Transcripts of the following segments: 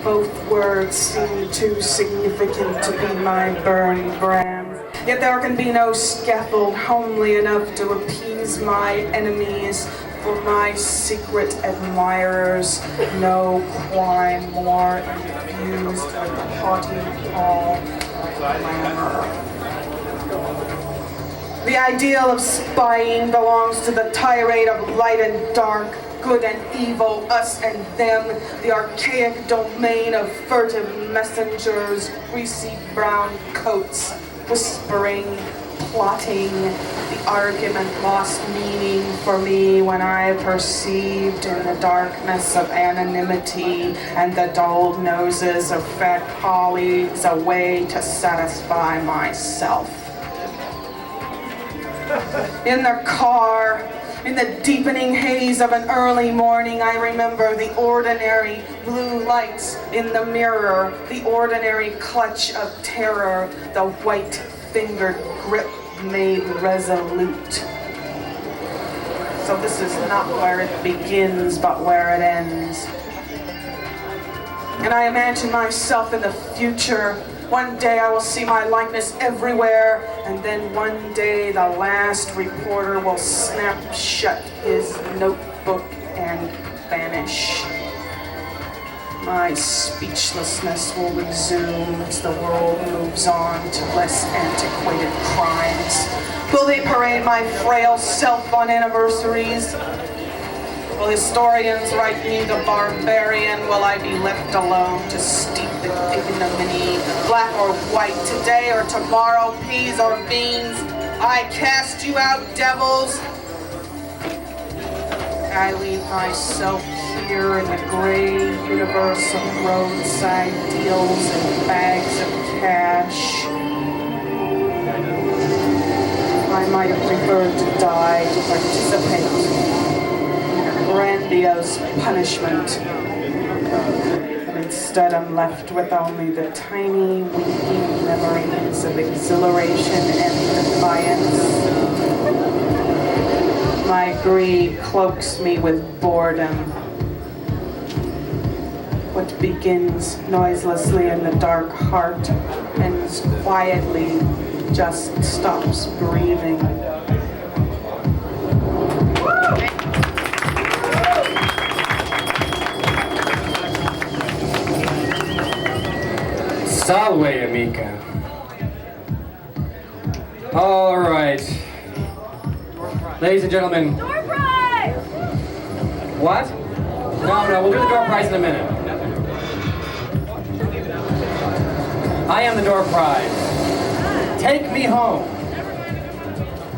Both words seem too significant to be my burning brand. Yet there can be no scaffold homely enough to appease my enemies. For my secret admirers, no crime more infused with the haughty awe of glamour. The ideal of spying belongs to the tirade of light and dark, good and evil, us and them, the archaic domain of furtive messengers, greasy brown coats, whispering, plotting. The argument lost meaning for me when I perceived in the darkness of anonymity and the dulled noses of fat colleagues a way to satisfy myself. In the car, in the deepening haze of an early morning, I remember the ordinary blue lights in the mirror, the ordinary clutch of terror, the white-fingered grip made resolute. So this is not where it begins, but where it ends. And I imagine myself in the future. One day I will see my likeness everywhere, and then one day the last reporter will snap shut his notebook and vanish. My speechlessness will resume as the world moves on to less antiquated crimes. Will they parade my frail self on anniversaries? Will historians write me the barbarian? Will I be left alone to steep the ignominy? Black or white, today or tomorrow, peas or beans? I cast you out, devils! I leave myself here in the gray universe of roadside deals and bags of cash. I might have preferred to die to participate in a grandiose punishment. But instead I'm left with only the tiny, winking memories of exhilaration and defiance. My greed cloaks me with boredom. What begins noiselessly in the dark heart ends quietly, just stops breathing. Salve, amica. All right. Ladies and gentlemen. Door prize! What? No, we'll do the door prize in a minute. I am the door prize. Take me home.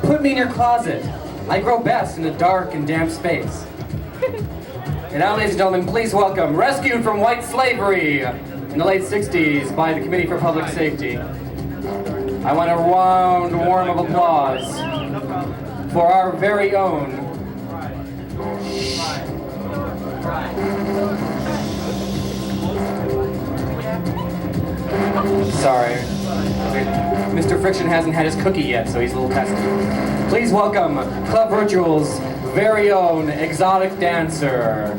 Put me in your closet. I grow best in a dark and damp space. And now, ladies and gentlemen, please welcome, rescued from white slavery in the late 60s by the Committee for Public Safety. I want a round warm of applause for our very own Sorry. Mr. Friction hasn't had his cookie yet, so he's a little testy. Please welcome Club Virtual's very own exotic dancer,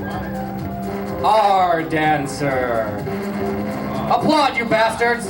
our dancer. Applaud, you bastards!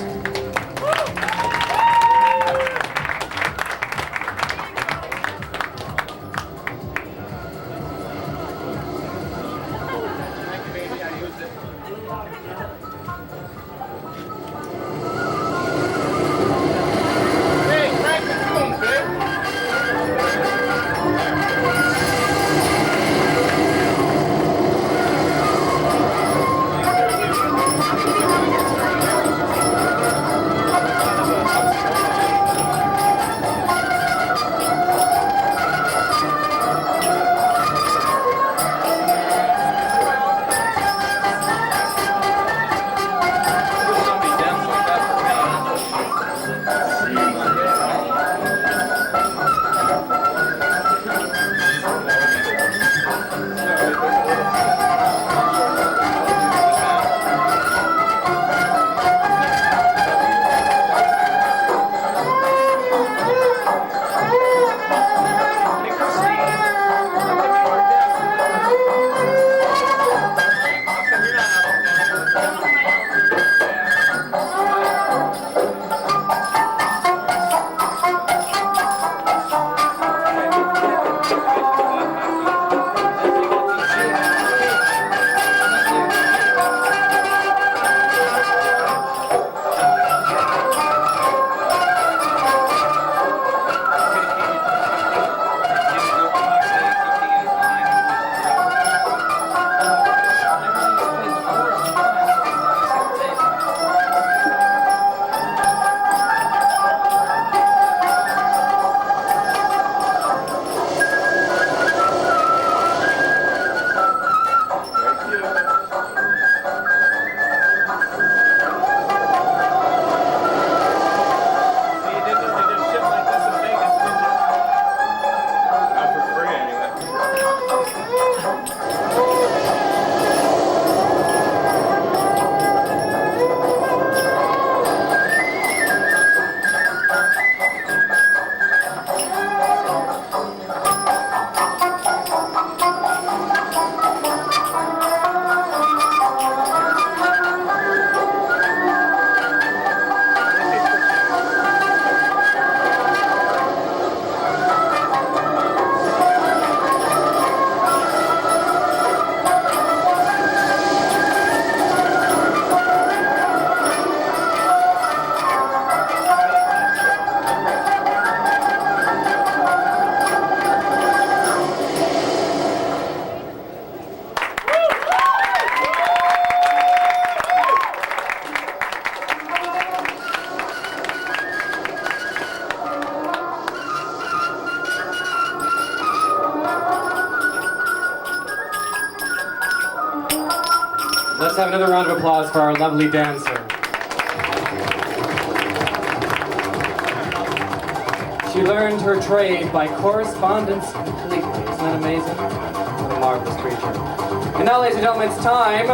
have another round of applause for our lovely dancer. She learned her trade by correspondence completely. Isn't that amazing? What a marvelous creature. And now, ladies and gentlemen, it's time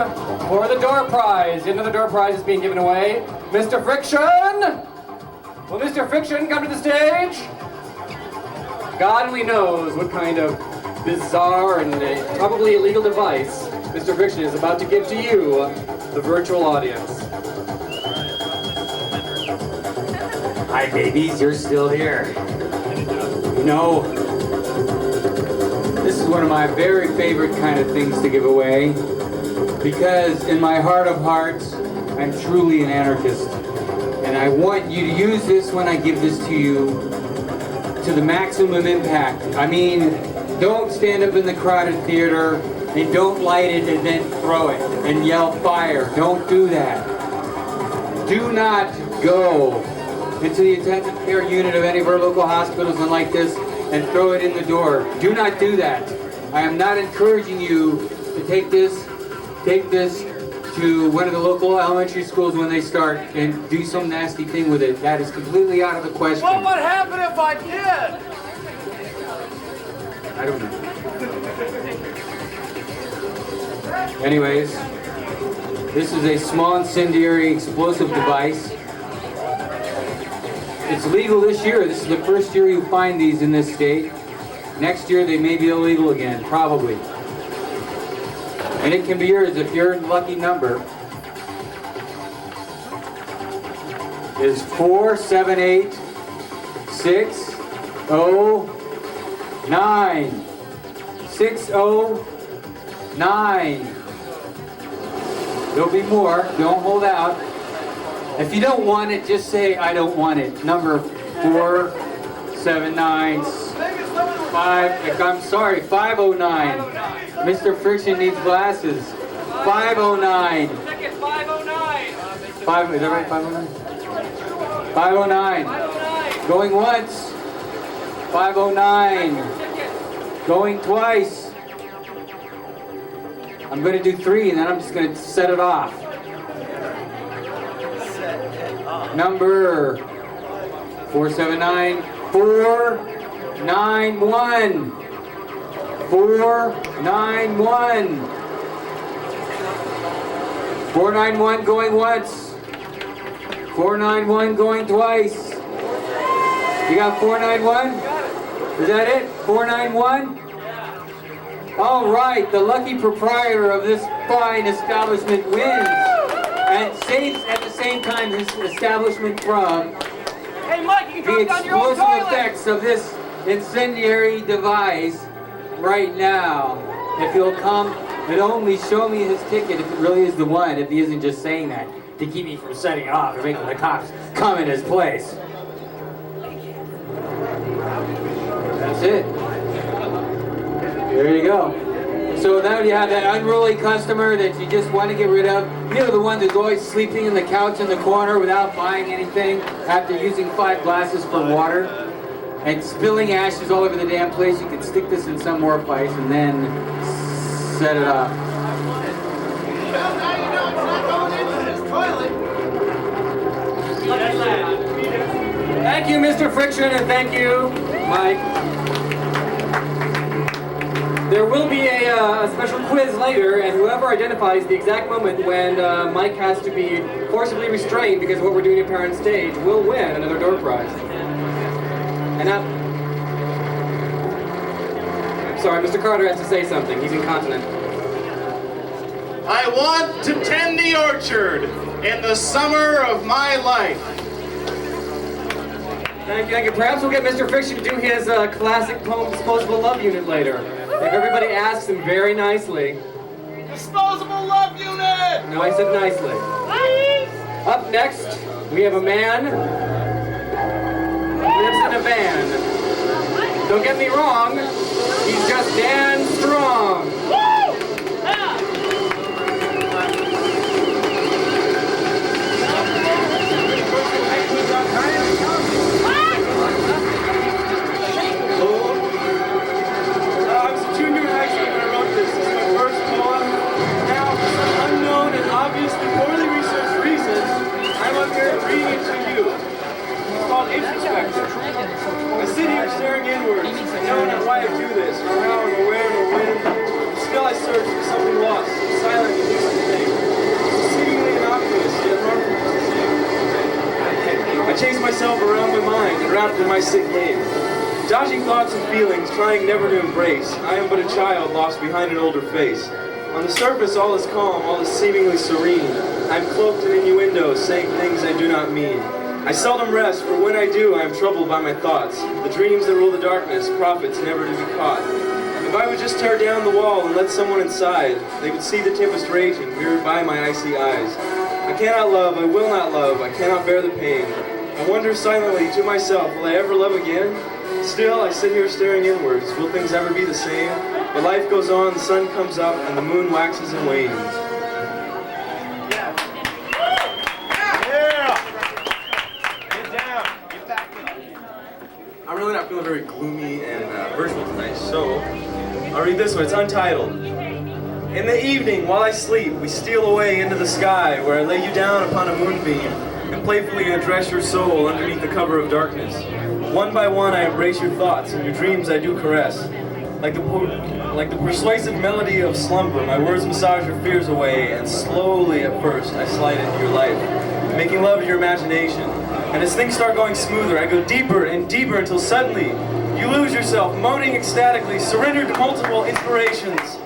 for the door prize. Another door prize is being given away. Mr. Friction! Will Mr. Friction come to the stage? God only knows what kind of bizarre and probably illegal device Mr. Friction is about to give to you, the virtual audience. Hi, babies, you're still here. You know, this is one of my very favorite kind of things to give away, because in my heart of hearts, I'm truly an anarchist. And I want you to use this when I give this to you to the maximum impact. I mean, don't stand up in the crowded theater and don't light it and then throw it and yell fire. Don't do that. Do not go into the intensive care unit of any of our local hospitals and like this and throw it in the door. Do not do that. I am not encouraging you to take this to one of the local elementary schools when they start and do some nasty thing with it. That is completely out of the question. What would happen if I did? I don't know. Anyways, this is a small incendiary explosive device. It's legal this year. This is the first year you find these in this state. Next year they may be illegal again, probably. And it can be yours if your lucky number is 478 609 609. There'll be more. Don't hold out. If you don't want it, just say I don't want it. Number 479 I'm sorry, 509. Mr. Friction needs glasses. 509. Ticket 509. Is that right? 509? 509. Going once. 509. Going twice. I'm going to do 3 and then I'm just going to set it off. Number 479. 491. 491. 491 going once. 491 going twice. You got 491? Is that it? 491? All right, the lucky proprietor of this fine establishment wins and saves at the same time his establishment from Hey, Mike, you can the drop down your own explosive toilet. effects of this incendiary device right now. If he'll come and only show me his ticket, if it really is the one, if he isn't just saying that to keep me from setting it off and making the cops come in his place. That's it. There you go. So now you have that unruly customer that you just want to get rid of. You know, the one that's always sleeping in the couch in the corner without buying anything after using 5 glasses for water and spilling ashes all over the damn place. You can stick this in some orifice and then set it up. Well, now you know it's not going into this toilet. Thank you, Mr. Friction, and thank you, Mike. There will be a special quiz later, and whoever identifies the exact moment when Mike has to be forcibly restrained because of what we're doing up here on stage will win another door prize. And I'm sorry, Mr. Carter has to say something. He's incontinent. I want to tend the orchard in the summer of my life. Thank you, thank you. Perhaps we'll get Mr. Friction to do his classic poem, Disposable Love Unit, later. If everybody asks him very nicely. Disposable love unit. No, I said nicely. Up next, we have a man who lives in a van. Don't get me wrong, he's just Dan Strong. wrapped in my sick name. Dodging thoughts and feelings, trying never to embrace, I am but a child lost behind an older face. On the surface, all is calm, all is seemingly serene. I am cloaked in innuendos, saying things I do not mean. I seldom rest, for when I do, I am troubled by my thoughts. The dreams that rule the darkness, prophets never to be caught. If I would just tear down the wall and let someone inside, they would see the tempest raging, mirrored by my icy eyes. I cannot love, I will not love, I cannot bear the pain. I wonder silently to myself, will I ever love again? Still, I sit here staring inwards. Will things ever be the same? But life goes on, the sun comes up, and the moon waxes and wanes. Yeah. Get down. Get back in. I'm really not feeling very gloomy and virtual tonight, so I'll read this one. It's untitled. In the evening, while I sleep, we steal away into the sky, where I lay you down upon a moonbeam, and playfully address your soul underneath the cover of darkness. One by one, I embrace your thoughts, and your dreams I do caress. Like the persuasive melody of slumber, my words massage your fears away, and slowly at first, I slide into your life, making love to your imagination. And as things start going smoother, I go deeper and deeper until suddenly, you lose yourself, moaning ecstatically, surrendered to multiple inspirations.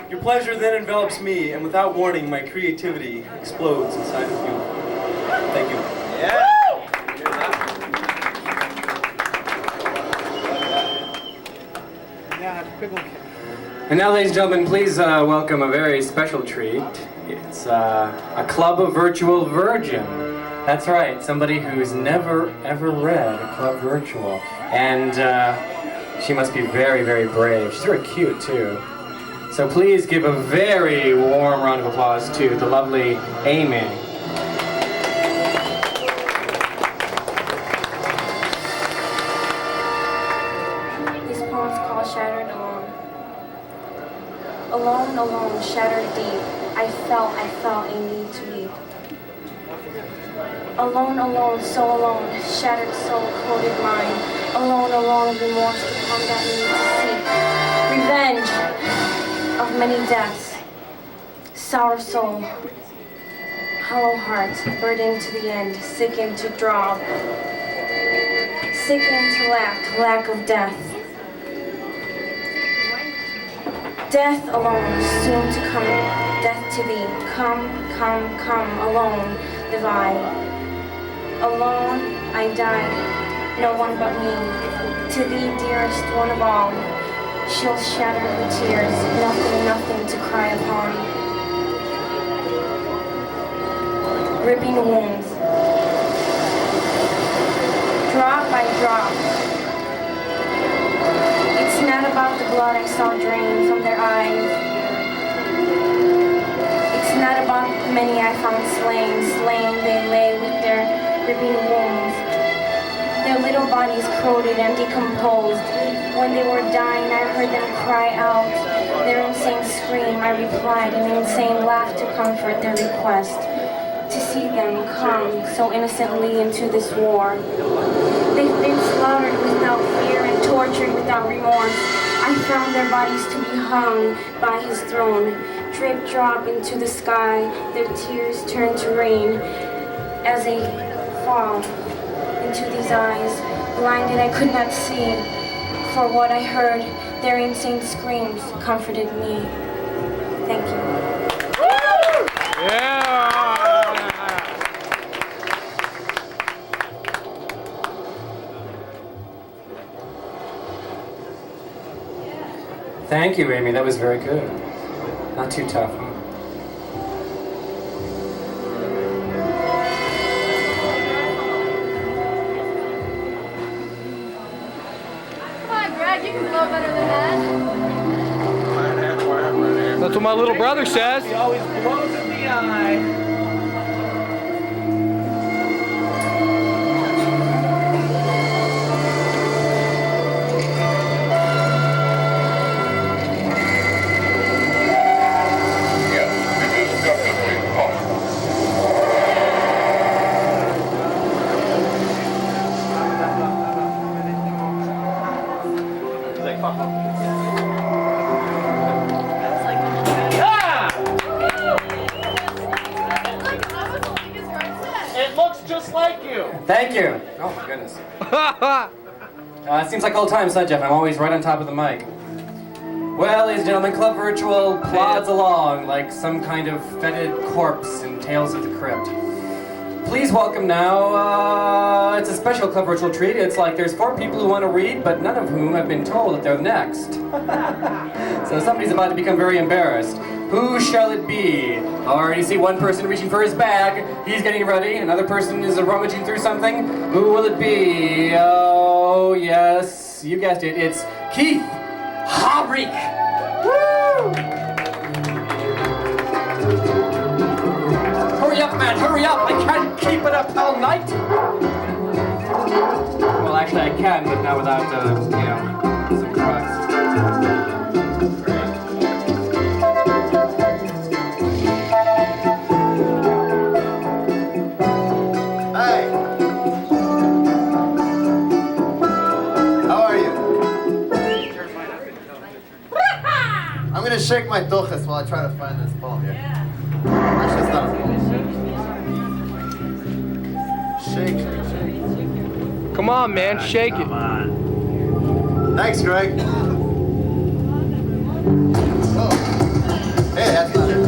Your pleasure then envelops me, and without warning, my creativity explodes inside of you. Thank you. Yeah. And now, ladies and gentlemen, please welcome a very special treat. It's a Club of Virtual Virgin. That's right, somebody who's never ever read a Club Virtual. And she must be very, very brave. She's very cute, too. So please give a very warm round of applause to the lovely Amy. This poem's called Shattered Alone. Alone, alone, shattered deep, I felt a need to weep. Alone, alone, so alone, shattered soul, coated mind. Alone, alone, remorse to come that need to seek. Revenge of many deaths. Sour soul, hollow heart, burdened to the end, sickened to draw. Sickened to lack of death. Death alone, soon to come, death to thee. Come, come, come, alone, divide. Alone, I died, no one but me. To thee, dearest one of all, she'll shatter her tears, nothing, nothing to cry upon. Ripping wounds, drop by drop. It's not about the blood I saw drain from their eyes. It's not about the many I found slain they lay with their ripping wounds. Their little bodies corroded and decomposed. When they were dying, I heard them cry out their insane scream. I replied an insane laugh to comfort their request. To see them come so innocently into this war. They've been slaughtered without fear and tortured without remorse. I found their bodies to be hung by his throne. Drip drop into the sky, their tears turn to rain as they fall into these eyes. Blinded, I could not see. For what I heard, their insane screams comforted me. Thank you. Yeah. Thank you, Amy. That was very good. Not too tough, huh? You can blow better than that. That's what my little brother says. He always blows in the eye. just like you. Thank you. Oh my goodness. It seems like old times, huh, Jeff? I'm always right on top of the mic. Well, ladies and gentlemen, Club Virtual plods along like some kind of fetid corpse in Tales of the Crypt. Please welcome now, it's a special Club Virtual treat. It's like there's 4 people who want to read, but none of whom have been told that they're next. So somebody's about to become very embarrassed. Who shall it be? I already see one person reaching for his bag. He's getting ready. Another person is rummaging through something. Who will it be? Oh, yes, you guessed it. It's Keith Haubrich. Woo! Hurry up, man, hurry up! I can't keep it up all night! Well, actually I can, but not without, some drugs. Hey! How are you? I'm gonna shake my doches while I try to find this ball here. Actually, it's not a ball. Shake, shake, shake. Come on, man, shake it. Thanks, Greg. Oh. Hey, that's not it.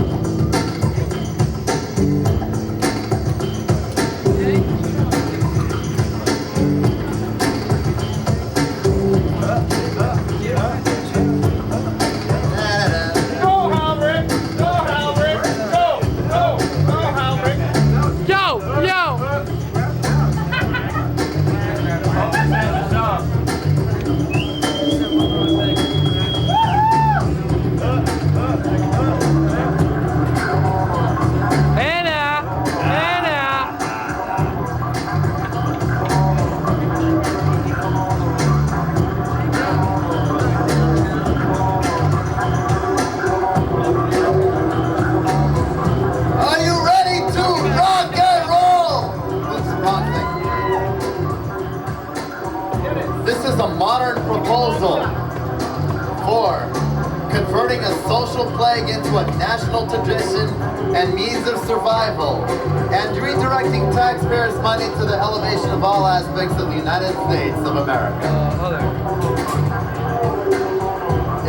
Plague into a national tradition and means of survival, and redirecting taxpayers' money to the elevation of all aspects of the United States of America.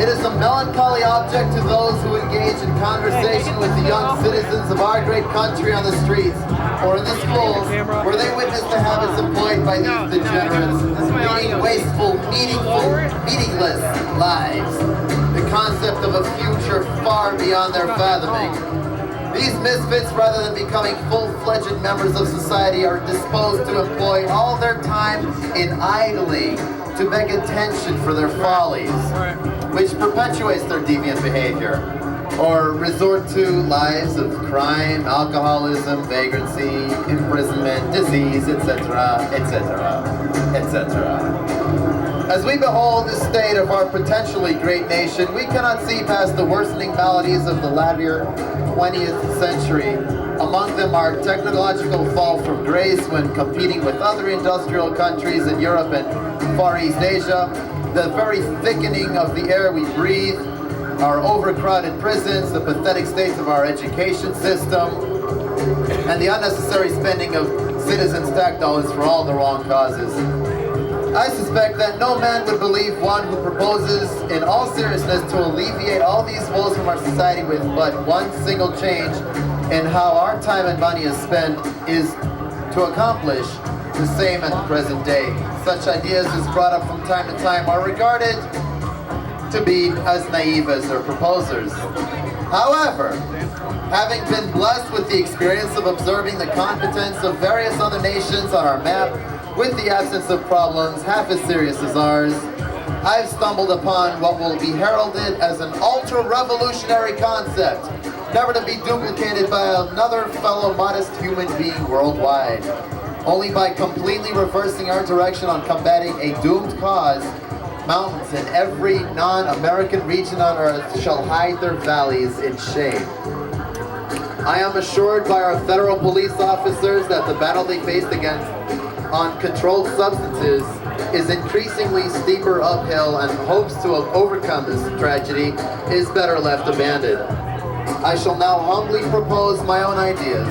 It is a melancholy object to those who engage in conversation with the young citizens of our great country on the streets or in the schools, where they witness the habits employed by these degenerates, leading wasteful, meaningless lives. The concept of a future far beyond their fathoming. These misfits, rather than becoming full-fledged members of society, are disposed to employ all their time in idling to beg attention for their follies, which perpetuates their deviant behavior, or resort to lives of crime, alcoholism, vagrancy, imprisonment, disease, etc., etc., etc. As we behold the state of our potentially great nation, we cannot see past the worsening maladies of the latter 20th century. Among them our technological fall from grace when competing with other industrial countries in Europe and Far East Asia, the very thickening of the air we breathe, our overcrowded prisons, the pathetic states of our education system, and the unnecessary spending of citizens' tax dollars for all the wrong causes. I suspect that no man would believe one who proposes in all seriousness to alleviate all these woes from our society with but one single change in how our time and money is spent is to accomplish the same at the present day. Such ideas, as brought up from time to time, are regarded to be as naive as their proposers. However, having been blessed with the experience of observing the competence of various other nations on our map, with the absence of problems half as serious as ours, I've stumbled upon what will be heralded as an ultra-revolutionary concept, never to be duplicated by another fellow modest human being worldwide. Only by completely reversing our direction on combating a doomed cause, mountains in every non-American region on earth shall hide their valleys in shame. I am assured by our federal police officers that the battle they faced against on controlled substances is increasingly steeper uphill, and hopes to overcome this tragedy is better left abandoned. I shall now humbly propose my own ideas,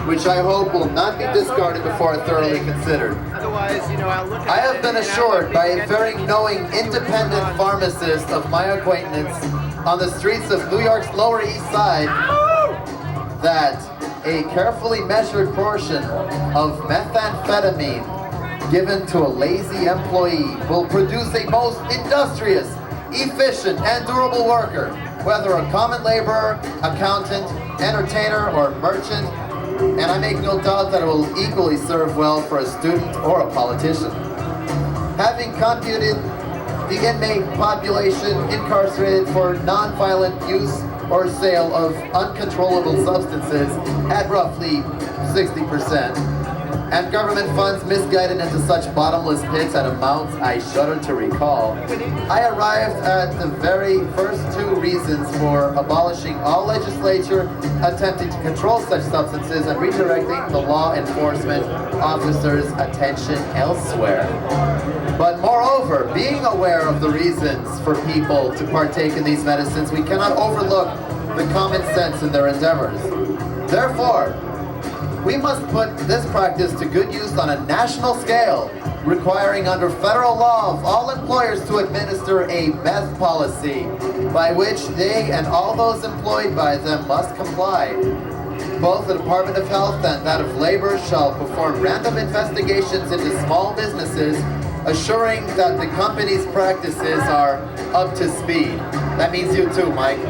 which I hope will not be discarded before thoroughly considered. I have been assured by a very knowing independent pharmacist of my acquaintance on the streets of New York's Lower East Side that a carefully measured portion of methamphetamine given to a lazy employee will produce a most industrious, efficient, and durable worker, whether a common laborer, accountant, entertainer, or merchant, and I make no doubt that it will equally serve well for a student or a politician. Having computed the inmate population incarcerated for non-violent use or sale of uncontrollable substances at roughly 60%, and government funds misguided into such bottomless pits at amounts I shudder to recall, I arrived at the very first two reasons for abolishing all legislature attempting to control such substances and redirecting the law enforcement officers' attention elsewhere. But moreover, being aware of the reasons for people to partake in these medicines, we cannot overlook the common sense in their endeavors. Therefore, we must put this practice to good use on a national scale, requiring under federal law of all employers to administer a meth policy, by which they and all those employed by them must comply. Both the Department of Health and that of Labor shall perform random investigations into small businesses, assuring that the company's practices are up to speed. That means you too, Mike.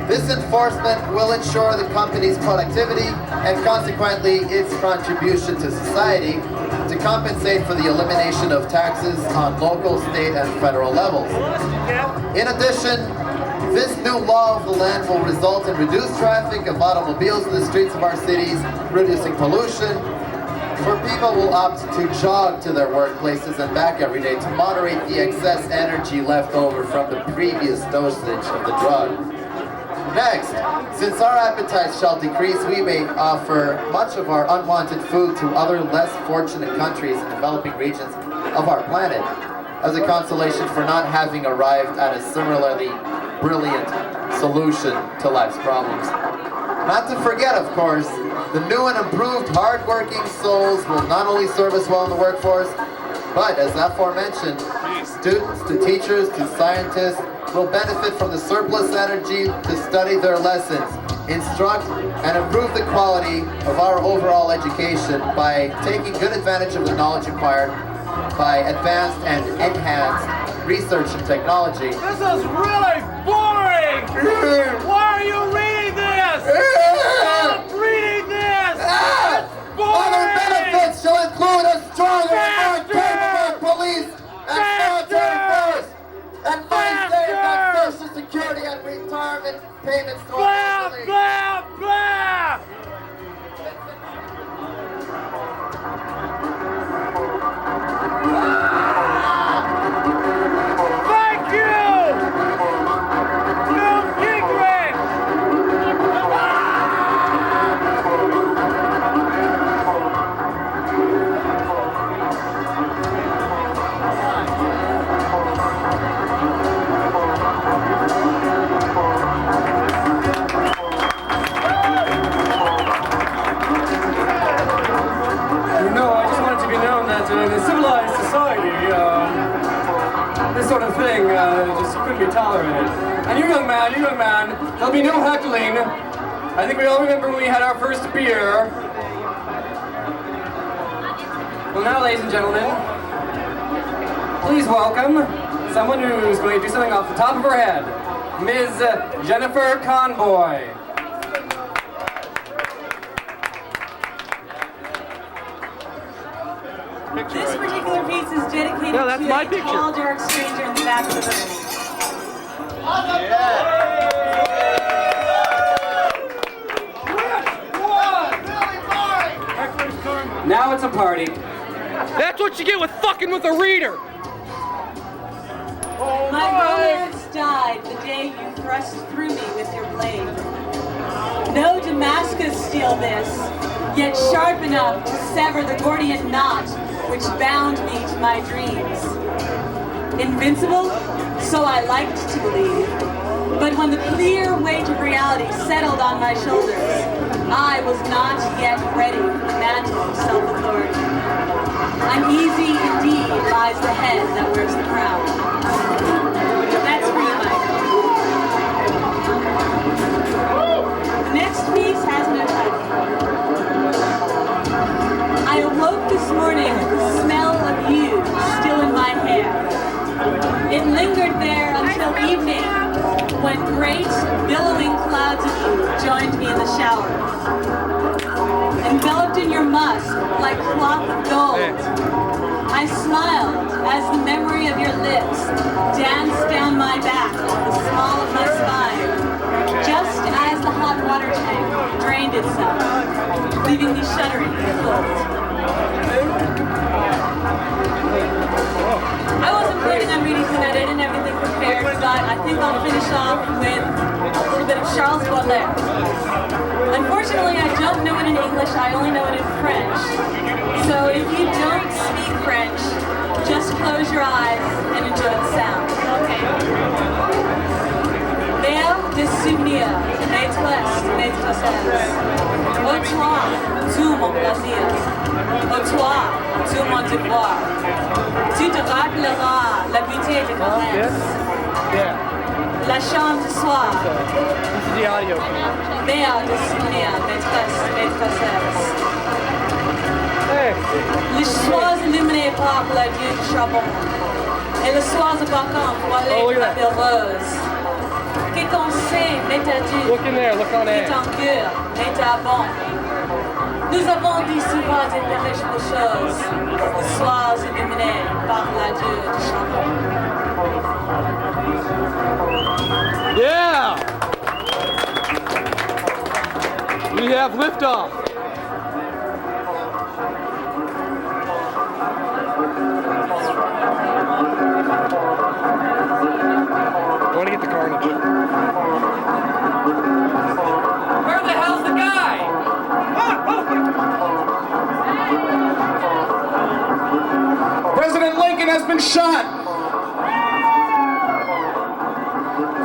This enforcement will ensure the company's productivity and consequently its contribution to society to compensate for the elimination of taxes on local, state, and federal levels. In addition, this new law of the land will result in reduced traffic of automobiles in the streets of our cities, reducing pollution, for people will opt to jog to their workplaces and back every day to moderate the excess energy left over from the previous dosage of the drug. Next, since our appetites shall decrease, we may offer much of our unwanted food to other less fortunate countries and developing regions of our planet as a consolation for not having arrived at a similarly brilliant solution to life's problems. Not to forget, of course, the new and improved hard-working souls will not only serve us well in the workforce, but as aforementioned, students to teachers to scientists will benefit from the surplus energy to study their lessons, instruct, and improve the quality of our overall education by taking good advantage of the knowledge acquired by advanced and enhanced research and technology. This is really boring! Why are you reading this? Stop reading this! It's boring! Other benefits shall include a stronger and more capable police and military force, and money saved on Social Security and retirement payments to our family. Blah, blah! Thank you! New Gingrich! In a civilized society, this sort of thing just couldn't be tolerated. And you young man, there'll be no heckling. I think we all remember when we had our first beer. Well now, ladies and gentlemen, please welcome someone who's going to do something off the top of her head, Ms. Jennifer Conboy. This particular piece is dedicated to a tall, dark stranger in the back of the room. Now it's a party. That's what you get with fucking with a reader. My romance died the day you thrust through me with your blade. No Damascus steel this, yet sharp enough to sever the Gordian knot which bound me to my dreams. Invincible, so I liked to believe. But when the clear weight of reality settled on my shoulders, I was not yet ready for the mantle of self-authority. Uneasy indeed lies the head that wears the crown. That's for you, Michael. The next piece has no title. I awoke this morning with the smell of you still in my hair. It lingered there until evening, when great, billowing clouds of you joined me in the shower. Enveloped in your musk, like cloth of gold, I smiled as the memory of your lips danced down my back, the small of my spine, just as the hot water tank drained itself, leaving me shuddering in the cold. I wasn't planning on reading tonight. I didn't have anything prepared, but I think I'll finish off with a little bit of Charles Baudelaire. Unfortunately, I don't know it in English. I only know it in French. So if you don't speak French, just close your eyes and enjoy the sound. Okay. Vers des souvenirs, maîtresse, maîtresses. Au toi, tout mon plaisir. Au toi, tout mon devoir. Tu te rappelleras la beauté des caresses. La chambre du soir. Vers des souvenirs, maîtresse, maîtresses. Les soirs illuminés par la dieu du charbon. Et les soirs de vacances voilés de la Perez. Que ton sein m'est adieu, que ton cœur m'est avant. Nous avons dit souvent des périssables choses, les soirs illuminés par la dieu du charbon. Yeah! We have liftoff. I want to get the carnage. Where the hell's the guy? President Lincoln has been shot.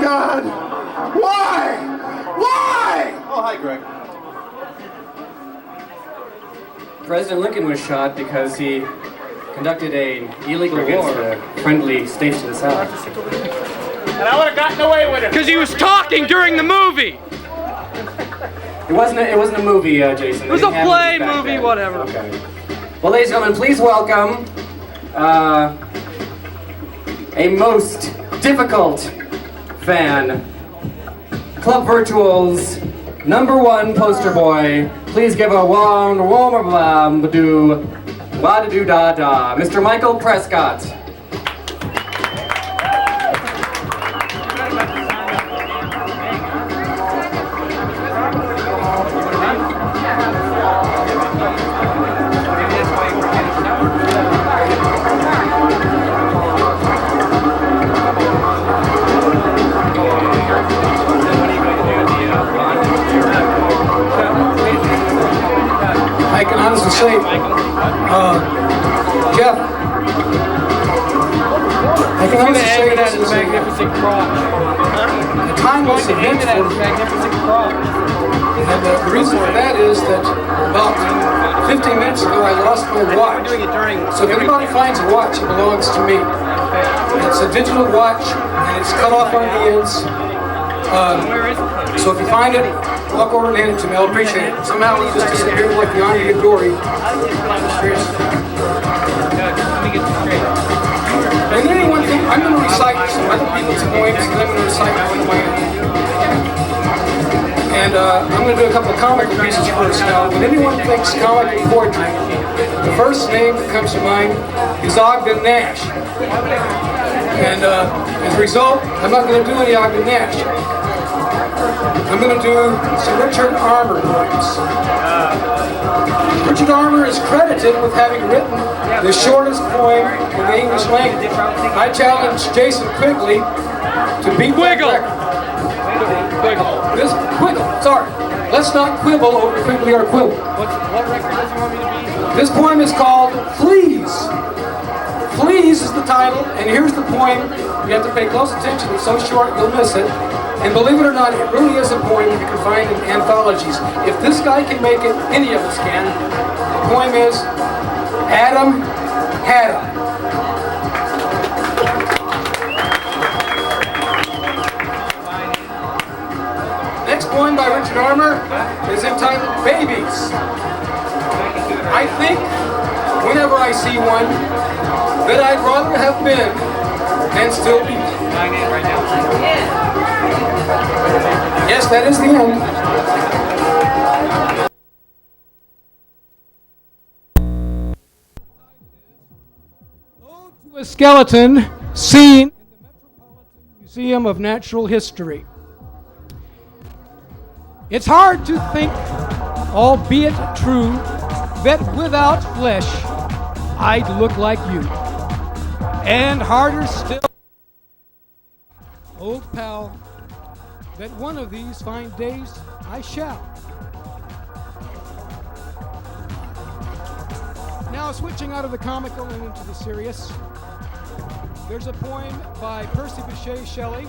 God, why? Why? Oh, hi, Greg. President Lincoln was shot because he conducted an illegal war against friendly states to the south. And I would have gotten away with it. Because he was talking during the movie. It wasn't a movie, Jason. It was a play, movie, whatever. Okay. Well, ladies and gentlemen, please welcome a most difficult fan, Club Virtual's #1 poster boy. Please give a warm wa-da-doo-da-da, Mr. Michael Prescott. I can honestly say, Jeff, I can honestly say this is a timeless event for me. And the reason for that is that about 15 minutes ago I lost my watch. So if anybody finds a watch, it belongs to me. It's a digital watch and it's cut off on the ends. So if you find it, walk over and hand it to me. I'll appreciate it. Somehow it just disappeared like the Army of Dory. And anyone think I'm going to recite some other people's poems, and I'm going to recite one of my own. And I'm going to do a couple of comical pieces first. Now, when anyone thinks comic and poetry, the first name that comes to mind is Ogden Nash. And as a result, I'm not going to do any Ogden Nash. I'm going to do some Richard Armour poems. Richard Armour is credited with having written the shortest poem in the English language. I challenge Jason Quigley to beat that record. Quiggle. Sorry. Let's not quibble over Quigley or Quibble. What record does he want me to be? This poem is called Fleas. Fleas is the title, and here's the poem. You have to pay close attention. It's so short you'll miss it. And believe it or not, it really is a poem you can find in anthologies. If this guy can make it, any of us can. The poem is Adam Had 'em. Next poem by Richard Armour is entitled Babies. I think whenever I see one that I'd rather have been than still be. Yes, that is the end. Ode to a skeleton seen in the Metropolitan Museum of Natural History. It's hard to think, albeit true, that without flesh I'd look like you. And harder still, old pal, that one of these fine days I shall. Now switching out of the comical and into the serious, there's a poem by Percy Bysshe Shelley.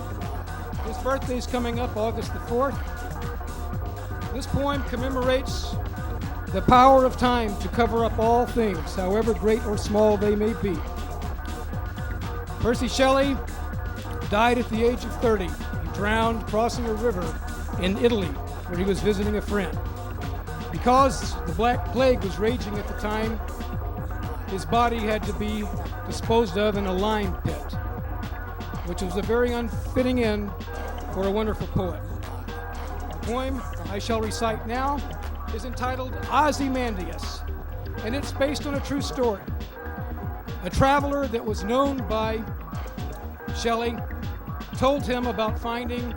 His birthday's coming up August the 4th. This poem commemorates the power of time to cover up all things, however great or small they may be. Percy Shelley died at the age of 30. He drowned crossing a river in Italy where he was visiting a friend. Because the Black Plague was raging at the time, his body had to be disposed of in a lime pit, which was a very unfitting end for a wonderful poet. The poem I shall recite now is entitled Ozymandias, and it's based on a true story. A traveler that was known by Shelley told him about finding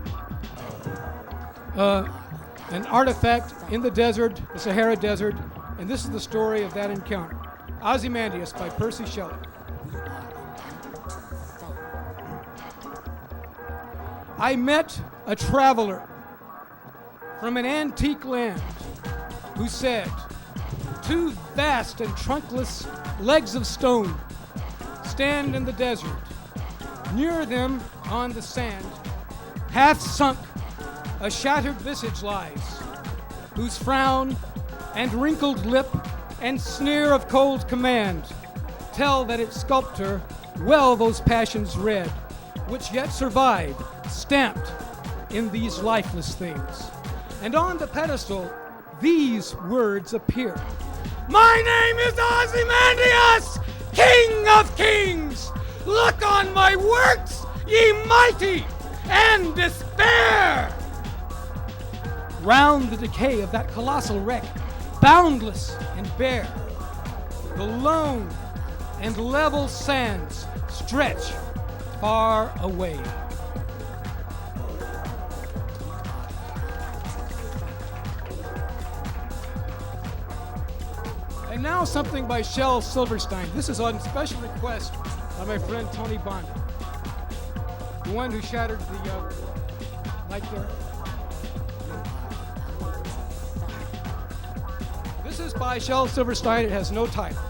an artifact in the desert, the Sahara Desert, and this is the story of that encounter. Ozymandias by Percy Shelley. I met a traveler from an antique land who said, 2 vast and trunkless legs of stone stand in the desert. Near them, on the sand, half sunk, a shattered visage lies, whose frown and wrinkled lip and sneer of cold command tell that its sculptor well those passions read, which yet survive, stamped in these lifeless things. And on the pedestal, these words appear. My name is Ozymandias, King of Kings. Look on my works, ye mighty, and despair. Round the decay of that colossal wreck, boundless and bare, the lone and level sands stretch far away. And now something by Shel Silverstein. This is on special request by my friend Tony Bond, the one who shattered the light there. This is by Shel Silverstein. It has no title.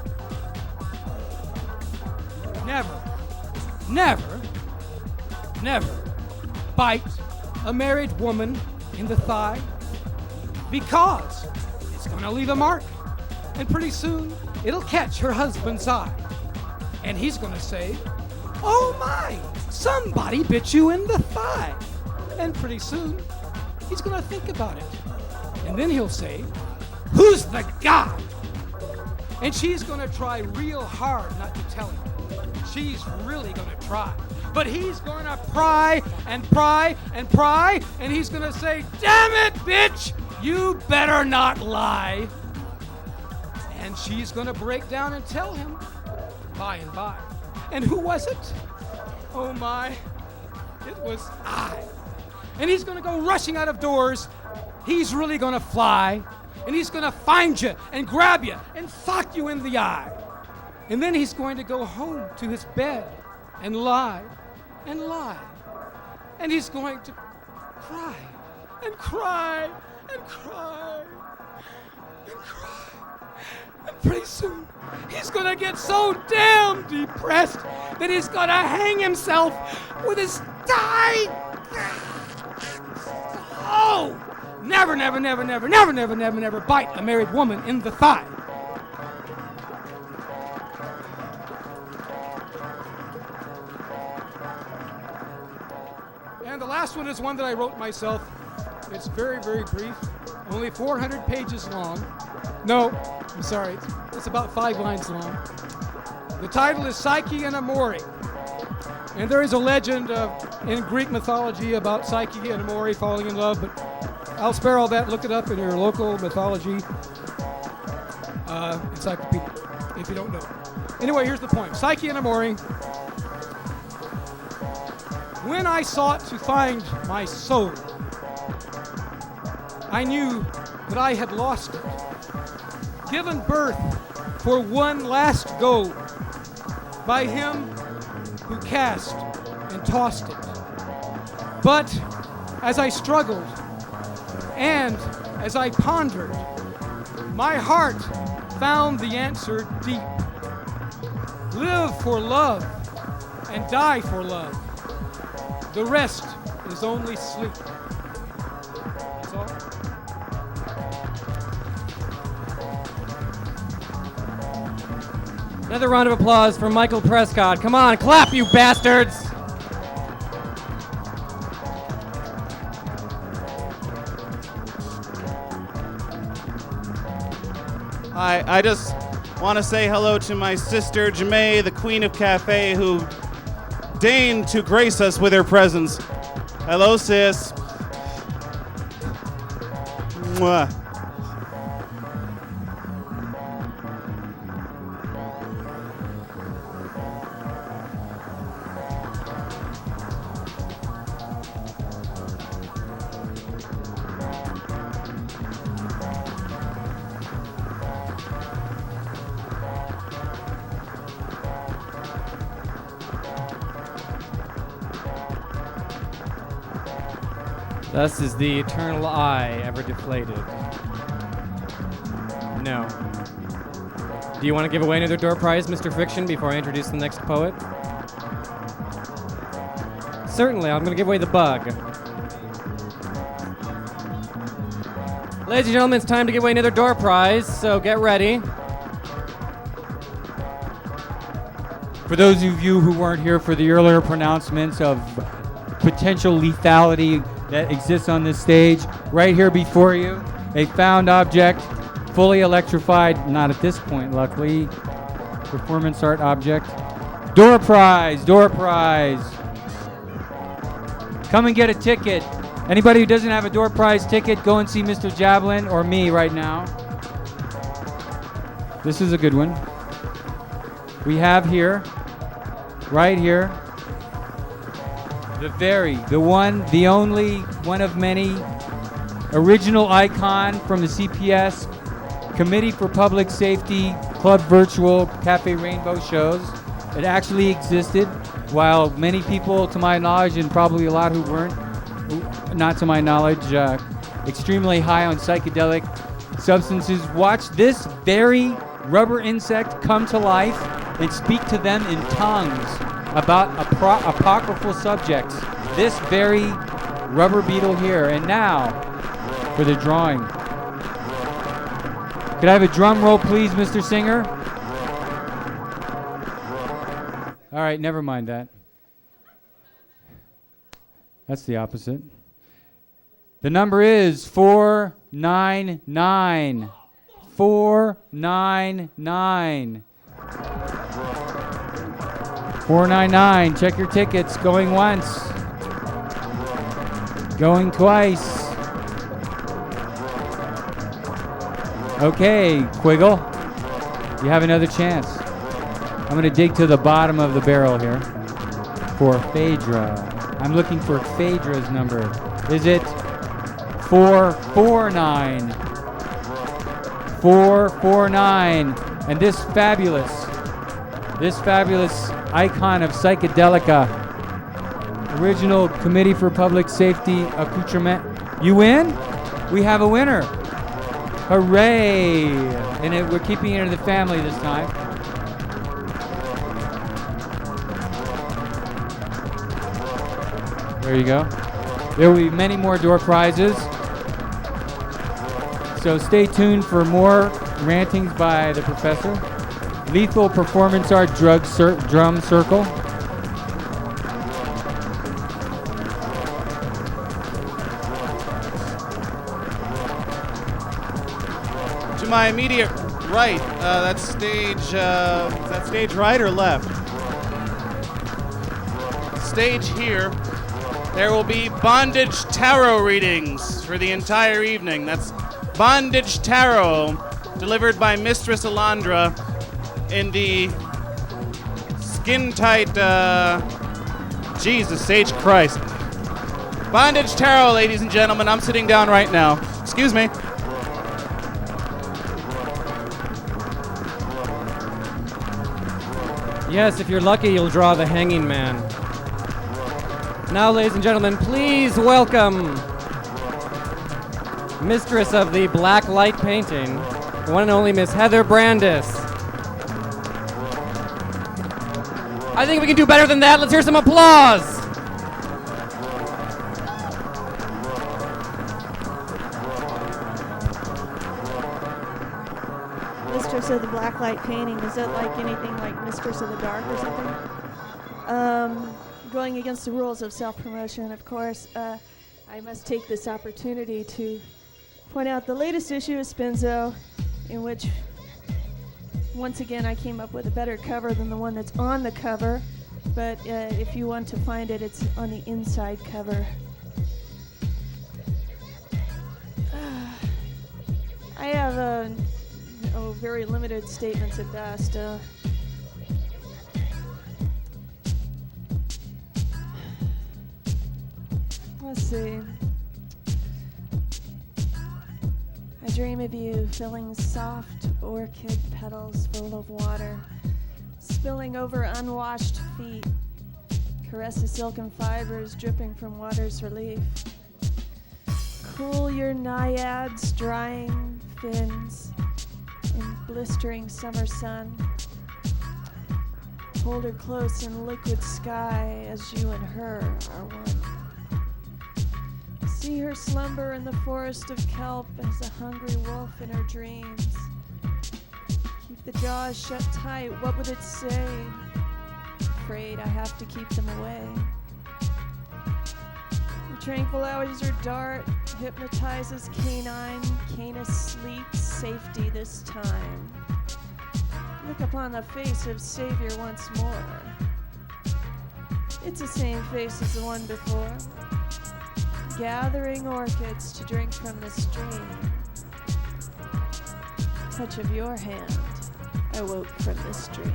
Never bite a married woman in the thigh, because it's gonna leave a mark, and pretty soon it'll catch her husband's eye, and he's gonna say, oh my, somebody bit you in the thigh. And pretty soon he's gonna think about it, and then he'll say, who's the guy? And she's gonna try real hard not to tell him. She's really gonna try. But he's gonna pry and pry and pry, and he's gonna say, damn it, bitch, you better not lie. And she's gonna break down and tell him by and by. And who was it? Oh my, it was I. And he's gonna go rushing out of doors. He's really gonna fly, and he's gonna find you and grab you and sock you in the eye. And then he's going to go home to his bed and lie and lie. And he's going to cry and cry and cry and cry. And pretty soon, he's gonna get so damn depressed that he's gonna hang himself with his tie. No! Never, never, never, never, never, never, never, never bite a married woman in the thigh. And the last one is one that I wrote myself. It's very, very brief, only 400 pages long. No, I'm sorry, it's about 5 lines long. The title is Psyche and Amore. And there is a legend in Greek mythology about Psyche and Amore falling in love, but I'll spare all that. Look it up in your local mythology encyclopedia if you don't know. Anyway, here's the point. Psyche and Amore. When I sought to find my soul, I knew that I had lost it, given birth for one last go by him who cast and tossed it. But as I struggled and as I pondered, my heart found the answer deep. Live for love and die for love. The rest is only sleep. That's all. Another round of applause for Michael Prescott. Come on, clap, you bastards! I just want to say hello to my sister, Jamae, the Queen of Cafe, who deigned to grace us with her presence. Hello, sis. Mwah. Thus is the eternal eye ever deflated. No. Do you want to give away another door prize, Mr. Fiction, before I introduce the next poet? Certainly, I'm going to give away the bug. Ladies and gentlemen, it's time to give away another door prize, so get ready. For those of you who weren't here for the earlier pronouncements of potential lethality that exists on this stage, right here before you, a found object, fully electrified, not at this point, luckily, performance art object. Door prize, door prize. Come and get a ticket. Anybody who doesn't have a door prize ticket, go and see Mr. Javelin or me right now. This is a good one. We have here, right here, the one, the only, one of many, original icon from the CPS Committee for Public Safety Club Virtual Cafe Rainbow shows. It actually existed, while many people, to my knowledge, and probably a lot who weren't, not to my knowledge, extremely high on psychedelic substances, watched this very rubber insect come to life and speak to them in tongues about apocryphal subjects. This very rubber beetle here. And now, for the drawing. Could I have a drum roll, please, Mr. Singer? All right, never mind that. That's the opposite. The number is 499. 499. 499. Check your tickets. Going once. Going twice. Okay, Quiggle. You have another chance. I'm going to dig to the bottom of the barrel here for Phaedra. I'm looking for Phaedra's number. Is it 449? 449. And this fabulous icon of psychedelica, original Committee for Public Safety accoutrement. You win? We have a winner. Hooray! And we're keeping it in the family this time. There you go. There will be many more door prizes. So stay tuned for more rantings by the professor. Lethal Performance Art Drum Circle. To my immediate right, that's stage. Is that stage right or left? Stage here. There will be bondage tarot readings for the entire evening. That's bondage tarot, delivered by Mistress Alondra in the skin-tight. Jesus H. Christ. Bondage tarot, ladies and gentlemen. I'm sitting down right now. Excuse me. Yes, if you're lucky, you'll draw the hanging man. Now, ladies and gentlemen, please welcome mistress of the black light painting, the one and only Miss Heather Brandis. I think we can do better than that. Let's hear some applause. Mistress of the black light painting, is it like anything like Mistress of the Dark or something? Going against the rules of self-promotion, of course, I must take this opportunity to point out the latest issue of Spinzo, in which, once again, I came up with a better cover than the one that's on the cover, but if you want to find it, it's on the inside cover. I have very limited statements at best. Let's see. I dream of you filling soft orchid petals full of water, spilling over unwashed feet, caress the silken fibers dripping from water's relief. Cool your naiads' drying fins in blistering summer sun. Hold her close in liquid sky as you and her are one. See her slumber in the forest of kelp as a hungry wolf in her dreams. Keep the jaws shut tight, what would it say? Afraid I have to keep them away. The tranquil hours are dart, hypnotizes canine, Canis sleeps, safety this time. Look upon the face of Savior once more. It's the same face as the one before. Gathering orchids to drink from the stream. Touch of your hand, I woke from this dream.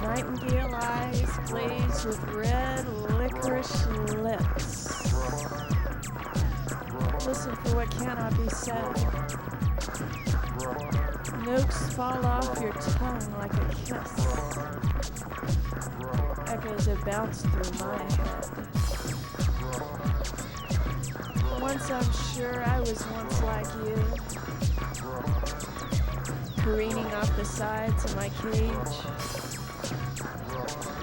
Nightingale eyes blaze with red licorice lips. Listen for what cannot be said. Notes fall off your tongue like a kiss. Echoes that bounce through my head. Once I'm sure I was once like you, careening off the sides of my cage.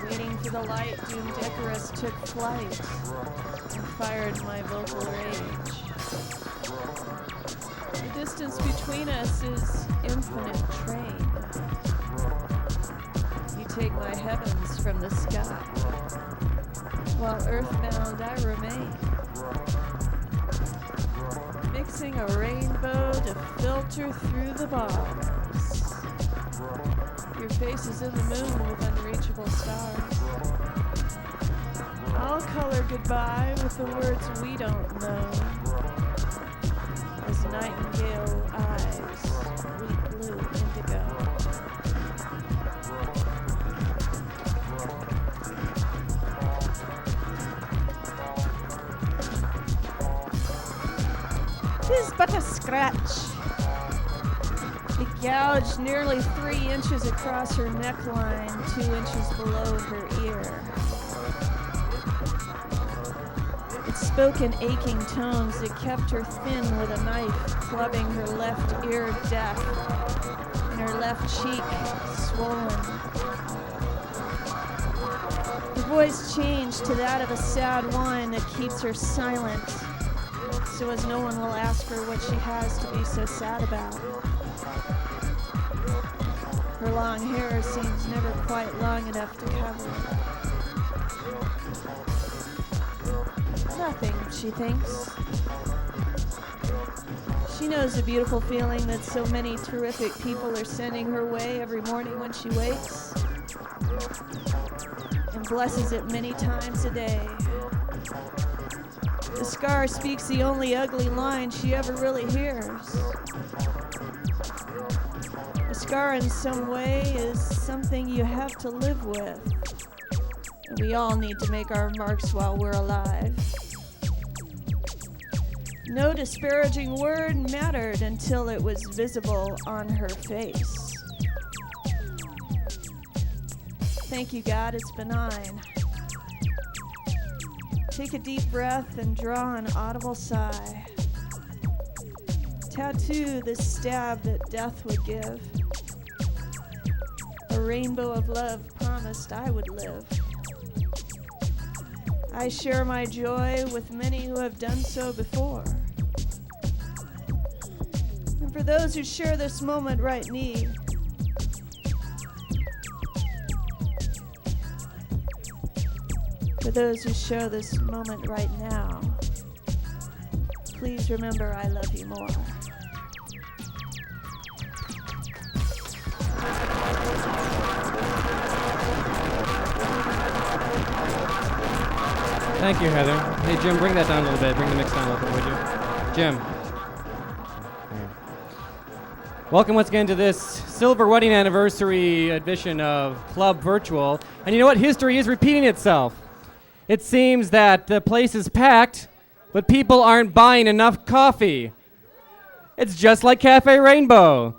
Waiting for the light, doomed Icarus took flight and fired my vocal rage. The distance between us is infinite train. You take my heavens from the sky, while earthbound I remain. Mixing a rainbow to filter through the bars. Your face is in the moon with unreachable stars. I'll color goodbye with the words we don't know. As nightingale eyes, sweet blue indigo. Tis but a scratch. It gouged nearly 3 inches across her neckline, 2 inches below her ear. It spoke in aching tones that kept her thin with a knife, clubbing her left ear deaf. and her left cheek swollen. Her voice changed to that of a sad one that keeps her silent, so as no one will ask her what she has to be so sad about. Her long hair seems never quite long enough to cover it. Nothing, she thinks. She knows the beautiful feeling that so many terrific people are sending her way every morning when she wakes, and blesses it many times a day. The scar speaks the only ugly line she ever really hears. A scar in some way is something you have to live with. And we all need to make our marks while we're alive. No disparaging word mattered until it was visible on her face. Thank you, God, it's benign. Take a deep breath and draw an audible sigh. Tattoo the stab that death would give. A rainbow of love promised I would live. I share my joy with many who have done so before. And for those who share this moment right need, for those who share this moment right now, please remember I love you more. Thank you, Heather. Hey, Jim, bring that down a little bit. Bring the mix down a little bit, would you? Jim. Welcome once again to this silver wedding anniversary edition of Club Virtual. And you know what? History is repeating itself. It seems that the place is packed, but people aren't buying enough coffee. It's just like Cafe Rainbow.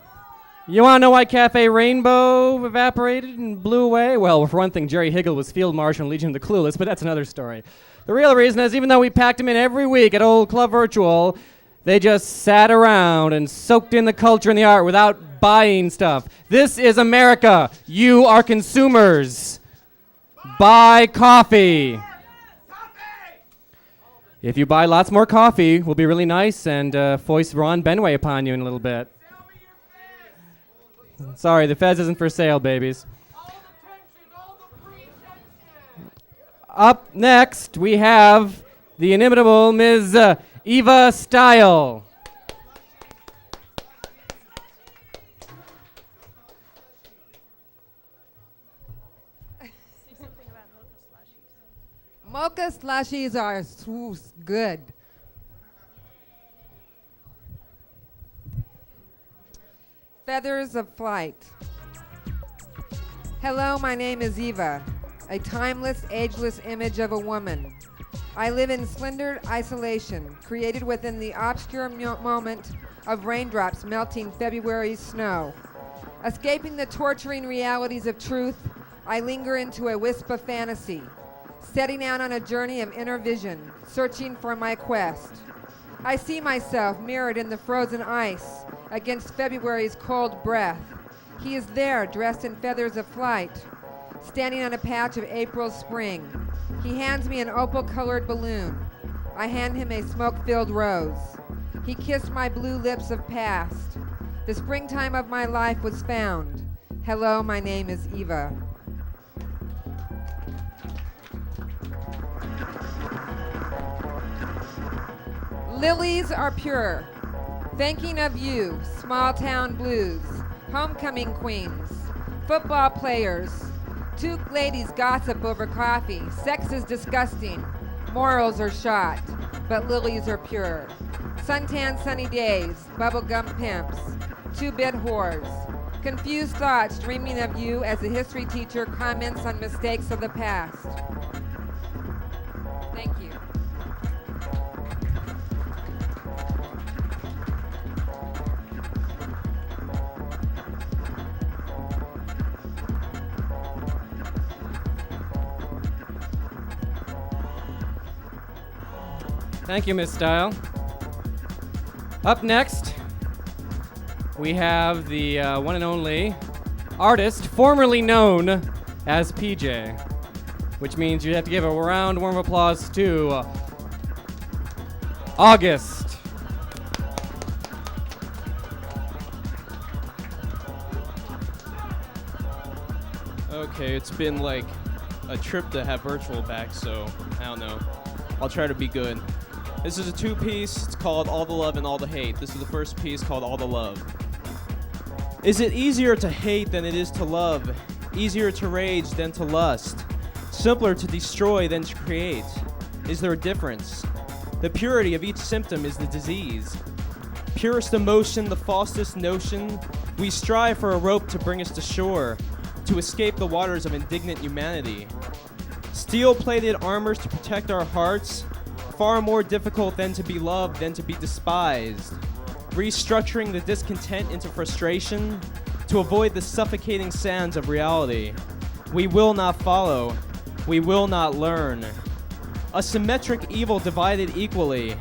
You want to know why Cafe Rainbow evaporated and blew away? Well, for one thing, Jerry Higgle was Field Marshal in Legion of the Clueless, but that's another story. The real reason is even though we packed them in every week at Old Club Virtual, they just sat around and soaked in the culture and the art without buying stuff. This is America. You are consumers. Buy coffee. If you buy lots more coffee, we'll be really nice and foist Ron Benway upon you in a little bit. Sorry, the Fez isn't for sale, babies. Up next, we have the inimitable Ms. Eva Steil. Mocha slushies are so good. Feathers of Flight. Hello, my name is Eva, a timeless, ageless image of a woman. I live in slender isolation, created within the obscure moment of raindrops melting February's snow. Escaping the torturing realities of truth, I linger into a wisp of fantasy, setting out on a journey of inner vision, searching for my quest. I see myself mirrored in the frozen ice against February's cold breath. He is there, dressed in feathers of flight, standing on a patch of April's spring. He hands me an opal-colored balloon. I hand him a smoke-filled rose. He kissed my blue lips of past. The springtime of my life was found. Hello, my name is Eva. Lilies are pure. Thinking of you, small town blues, homecoming queens, football players. Two ladies gossip over coffee. Sex is disgusting. Morals are shot, but lilies are pure. Suntan sunny days, bubblegum pimps, two-bit whores. Confused thoughts dreaming of you as a history teacher comments on mistakes of the past. Thank you. Thank you, Ms. Steil. Up next, we have the one and only artist formerly known as PJ, which means you have to give a round warm applause to August. Okay, it's been like a trip to have virtual back, so I don't know. I'll try to be good. This is a two-piece. It's called All the Love and All the Hate. This is the first piece called All the Love. Is it easier to hate than it is to love? Easier to rage than to lust? Simpler to destroy than to create? Is there a difference? The purity of each symptom is the disease. Purest emotion, the falsest notion. We strive for a rope to bring us to shore, to escape the waters of indignant humanity. Steel-plated armors to protect our hearts, far more difficult than to be loved than to be despised. Restructuring the discontent into frustration to avoid the suffocating sands of reality. We will not follow. We will not learn. A symmetric evil divided equally.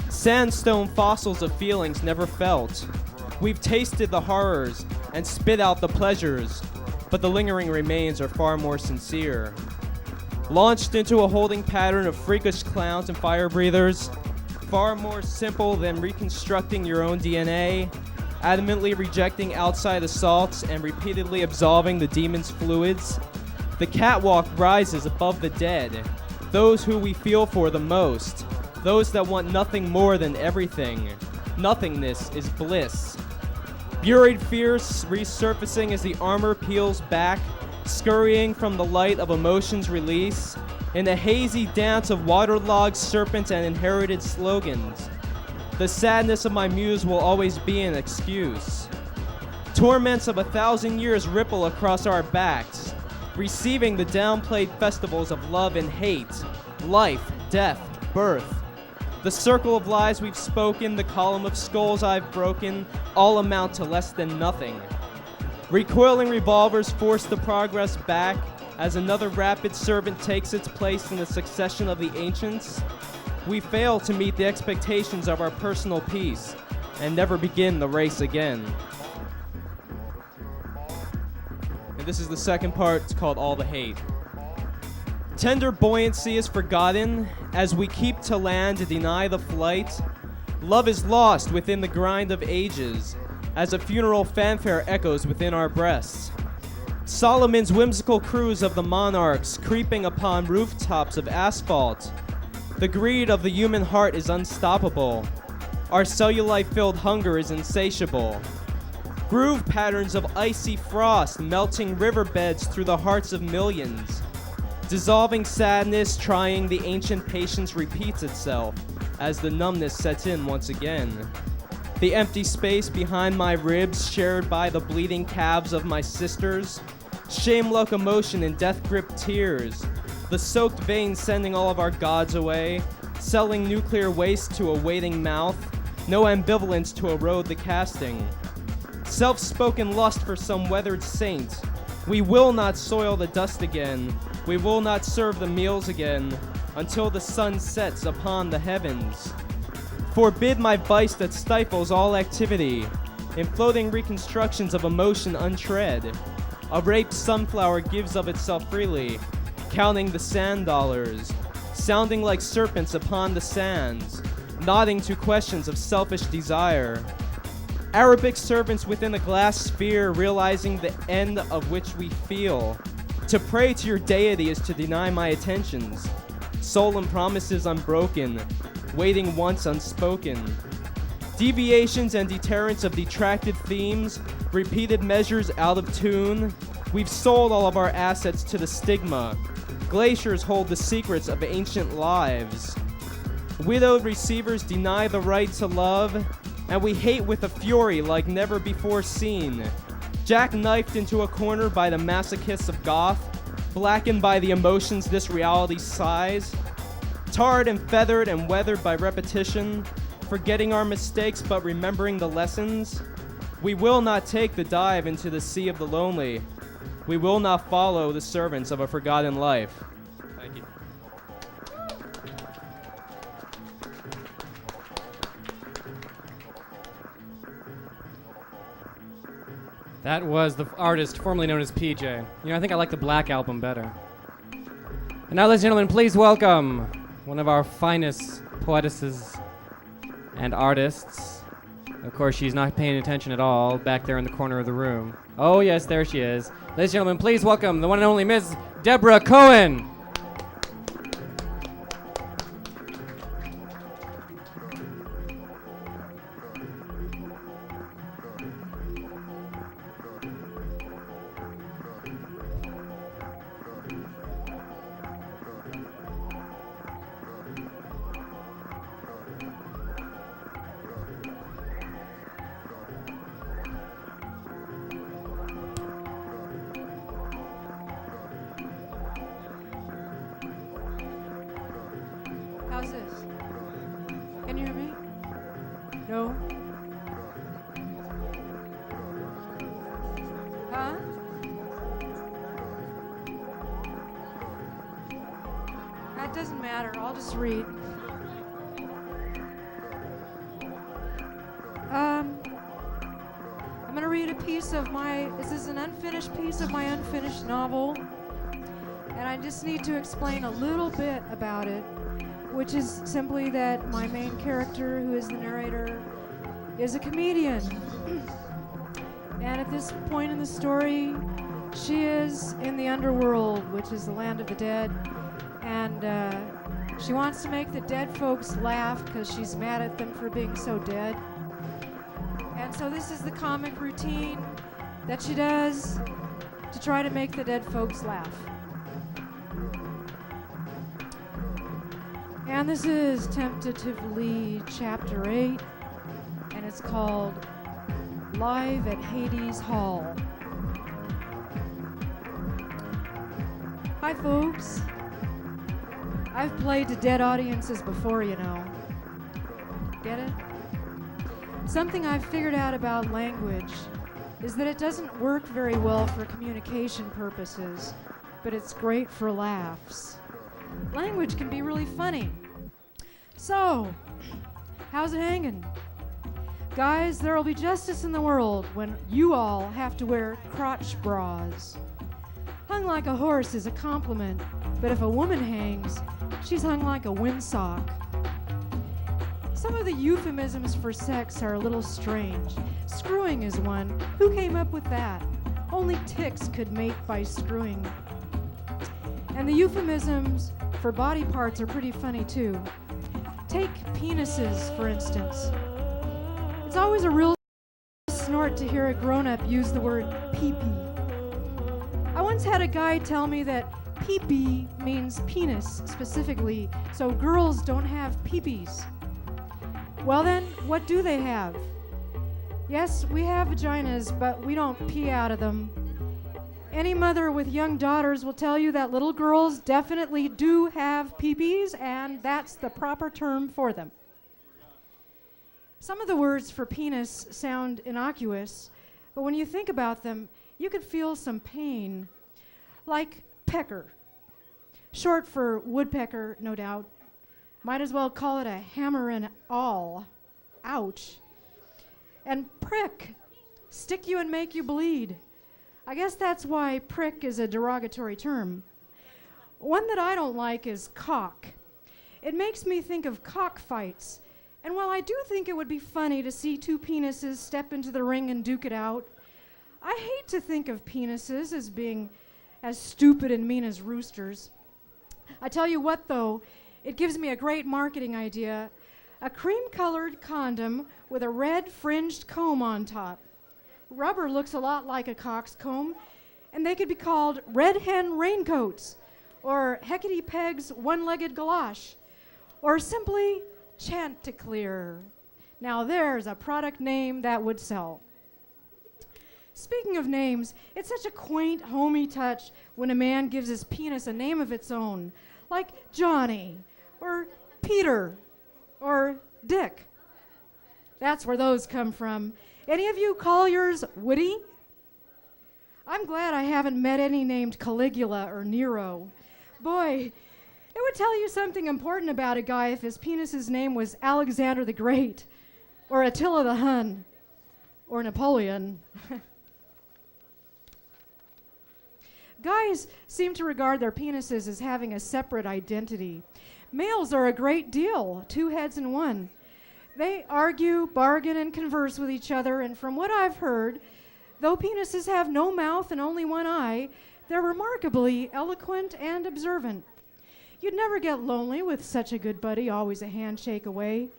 Sandstone fossils of feelings never felt. We've tasted the horrors and spit out the pleasures, but the lingering remains are far more sincere. Launched into a holding pattern of freakish clowns and fire breathers, far more simple than reconstructing your own DNA, adamantly rejecting outside assaults and repeatedly absolving the demon's fluids. The catwalk rises above the dead, those who we feel for the most, those that want nothing more than everything. Nothingness is bliss. Buried fears resurfacing as the armor peels back, scurrying from the light of emotion's release, in a hazy dance of waterlogged serpents and inherited slogans. The sadness of my muse will always be an excuse. Torments of 1,000 years ripple across our backs, receiving the downplayed festivals of love and hate, life, death, birth. The circle of lies we've spoken, the column of skulls I've broken, all amount to less than nothing. Recoiling revolvers force the progress back as another rapid servant takes its place in the succession of the ancients. We fail to meet the expectations of our personal peace and never begin the race again. And this is the second part. It's called All the Hate. Tender buoyancy is forgotten as we keep to land to deny the flight. Love is lost within the grind of ages as a funeral fanfare echoes within our breasts. Solomon's whimsical cruise of the monarchs creeping upon rooftops of asphalt. The greed of the human heart is unstoppable. Our cellulite-filled hunger is insatiable. Groove patterns of icy frost melting riverbeds through the hearts of millions. Dissolving sadness trying the ancient patience repeats itself as the numbness sets in once again. The empty space behind my ribs shared by the bleeding calves of my sisters. Shame locomotion and death-gripped tears. The soaked veins sending all of our gods away. Selling nuclear waste to a waiting mouth. No ambivalence to erode the casting. Self-spoken lust for some weathered saint. We will not soil the dust again. We will not serve the meals again until the sun sets upon the heavens. Forbid my vice that stifles all activity in floating reconstructions of emotion untread. A raped sunflower gives of itself freely, counting the sand dollars, sounding like serpents upon the sands, nodding to questions of selfish desire. Arabic servants within a glass sphere realizing the end of which we feel. To pray to your deity is to deny my attentions. Solemn promises unbroken, waiting once unspoken. Deviations and deterrents of detracted themes, repeated measures out of tune. We've sold all of our assets to the stigma. Glaciers hold the secrets of ancient lives. Widowed receivers deny the right to love, and we hate with a fury like never before seen. Jackknifed into a corner by the masochists of goth, blackened by the emotions this reality sighs. Tarred and feathered and weathered by repetition, forgetting our mistakes but remembering the lessons. We will not take the dive into the sea of the lonely. We will not follow the servants of a forgotten life. Thank you. That was the artist formerly known as PJ. You know, I think I like the Black Album better. And now, ladies and gentlemen, please welcome one of our finest poetesses and artists. Of course, she's not paying attention at all back there in the corner of the room. Oh, yes, there she is. Ladies and gentlemen, please welcome the one and only Ms. Deborah Kohen. How's this? Can you hear me? No? Huh? That doesn't matter. I'll just read. I'm going to read a piece of this is an unfinished piece of my unfinished novel. And I just need to explain a little bit about it, which is simply that my main character, who is the narrator, is a comedian. And at this point in the story, she is in the underworld, which is the land of the dead. And she wants to make the dead folks laugh because she's mad at them for being so dead. And so this is the comic routine that she does to try to make the dead folks laugh. And this is tentatively chapter 8, and it's called Live at Hades Hall. Hi folks. I've played to dead audiences before, you know. Get it? Something I've figured out about language is that it doesn't work very well for communication purposes, but it's great for laughs. Language can be really funny. So, how's it hanging? Guys, there'll be justice in the world when you all have to wear crotch bras. Hung like a horse is a compliment, but if a woman hangs, she's hung like a windsock. Some of the euphemisms for sex are a little strange. Screwing is one. Who came up with that? Only ticks could mate by screwing. And the euphemisms for body parts are pretty funny too. Take penises, for instance. It's always a real snort to hear a grown-up use the word pee-pee. I once had a guy tell me that pee-pee means penis specifically, so girls don't have pee-pees. Well then, what do they have? Yes, we have vaginas, but we don't pee out of them. Any mother with young daughters will tell you that little girls definitely do have pee-pees, and that's the proper term for them. Some of the words for penis sound innocuous, but when you think about them, you could feel some pain. Like pecker. Short for woodpecker, no doubt. Might as well call it a hammer and awl. Ouch. And prick. Stick you and make you bleed. I guess that's why prick is a derogatory term. One that I don't like is cock. It makes me think of cockfights. And while I do think it would be funny to see two penises step into the ring and duke it out, I hate to think of penises as being as stupid and mean as roosters. I tell you what, though, it gives me a great marketing idea. A cream-colored condom with a red fringed comb on top. Rubber looks a lot like a cock's comb, and they could be called Red Hen Raincoats, or Hecate Peg's One-Legged Galosh, or simply Chanticleer. Now there's a product name that would sell. Speaking of names, it's such a quaint, homey touch when a man gives his penis a name of its own, like Johnny, or Peter, or Dick. That's where those come from. Any of you call yours Woody? I'm glad I haven't met any named Caligula or Nero. Boy, it would tell you something important about a guy if his penis's name was Alexander the Great, or Attila the Hun, or Napoleon. Guys seem to regard their penises as having a separate identity. Males are a great deal, two heads in one. They argue, bargain, and converse with each other, and from what I've heard, though penises have no mouth and only one eye, they're remarkably eloquent and observant. You'd never get lonely with such a good buddy, always a handshake away.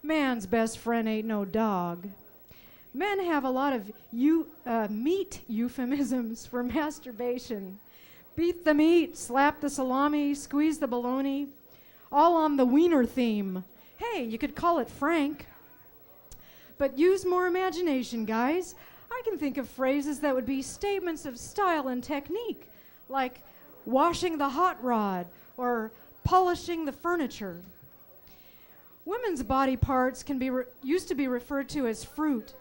Man's best friend ain't no dog. Men have a lot of meat euphemisms for masturbation. Beat the meat, slap the salami, squeeze the bologna, all on the wiener theme. Hey, you could call it Frank. But use more imagination, guys. I can think of phrases that would be statements of style and technique, like washing the hot rod or polishing the furniture. Women's body parts can be used to be referred to as fruit,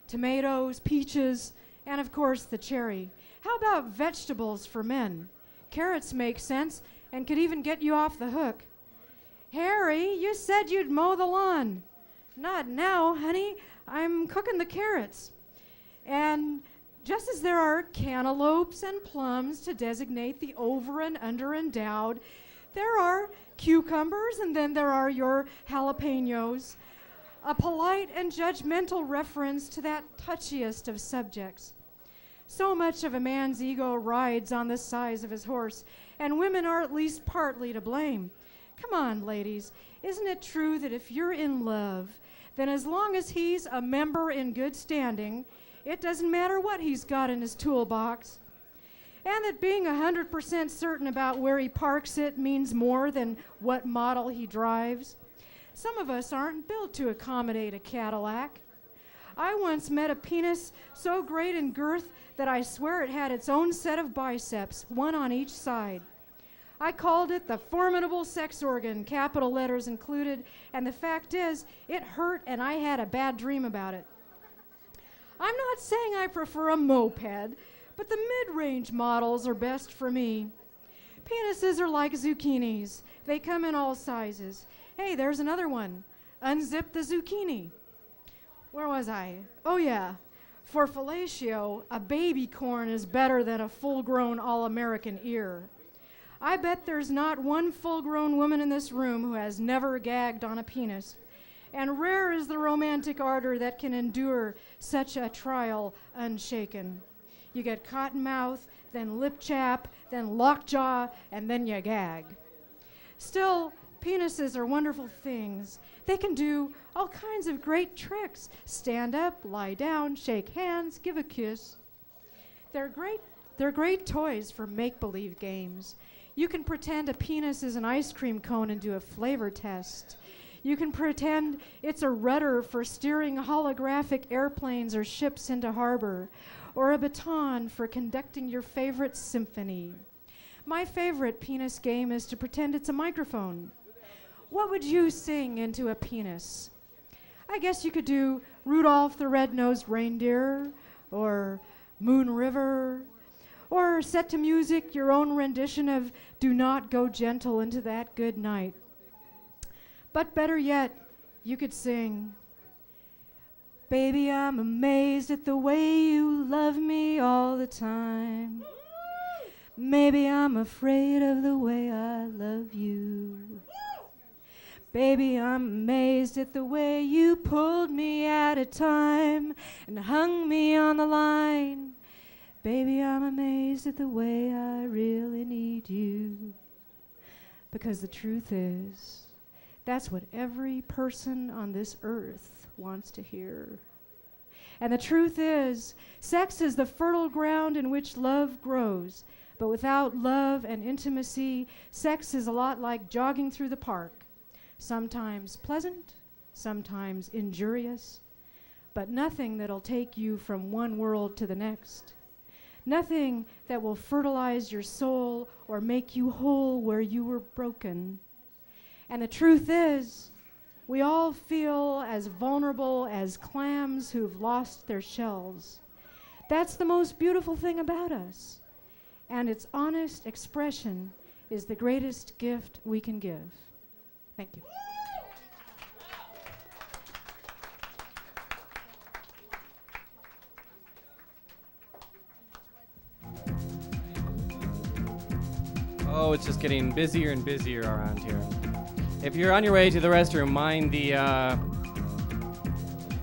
tomatoes, peaches, and of course the cherry. How about vegetables for men? Carrots make sense and could even get you off the hook. Harry, you said you'd mow the lawn. Not now, honey. I'm cooking the carrots. And just as there are cantaloupes and plums to designate the over and under endowed, there are cucumbers, and then there are your jalapenos. A polite and judgmental reference to that touchiest of subjects. So much of a man's ego rides on the size of his horse, and women are at least partly to blame. Come on, ladies, isn't it true that if you're in love, then as long as he's a member in good standing, it doesn't matter what he's got in his toolbox? And that being 100% certain about where he parks it means more than what model he drives? Some of us aren't built to accommodate a Cadillac. I once met a penis so great in girth that I swear it had its own set of biceps, one on each side. I called it the formidable sex organ, capital letters included, and the fact is, it hurt and I had a bad dream about it. I'm not saying I prefer a moped, but the mid-range models are best for me. Penises are like zucchinis. They come in all sizes. Hey, there's another one. Unzip the zucchini. Where was I? Oh yeah. For fellatio, a baby corn is better than a full-grown all-American ear. I bet there's not one full-grown woman in this room who has never gagged on a penis. And rare is the romantic ardor that can endure such a trial unshaken. You get cotton mouth, then lip chap, then lockjaw, and then you gag. Still, penises are wonderful things. They can do all kinds of great tricks. Stand up, lie down, shake hands, give a kiss. They're great toys for make-believe games. You can pretend a penis is an ice cream cone and do a flavor test. You can pretend it's a rudder for steering holographic airplanes or ships into harbor, or a baton for conducting your favorite symphony. My favorite penis game is to pretend it's a microphone. What would you sing into a penis? I guess you could do Rudolph the Red-Nosed Reindeer, or Moon River, or set to music your own rendition of Do Not Go Gentle Into That Good Night. But better yet, you could sing, Baby, I'm amazed at the way you love me all the time. Maybe I'm afraid of the way I love you. Baby, I'm amazed at the way you pulled me at a time and hung me on the line. Baby, I'm amazed at the way I really need you. Because the truth is, that's what every person on this earth wants to hear. And the truth is, sex is the fertile ground in which love grows. But without love and intimacy, sex is a lot like jogging through the park. Sometimes pleasant, sometimes injurious, but nothing that'll take you from one world to the next. Nothing that will fertilize your soul or make you whole where you were broken. And the truth is, we all feel as vulnerable as clams who've lost their shells. That's the most beautiful thing about us. And its honest expression is the greatest gift we can give. Thank you. Oh, it's just getting busier and busier around here. If you're on your way to the restroom, mind the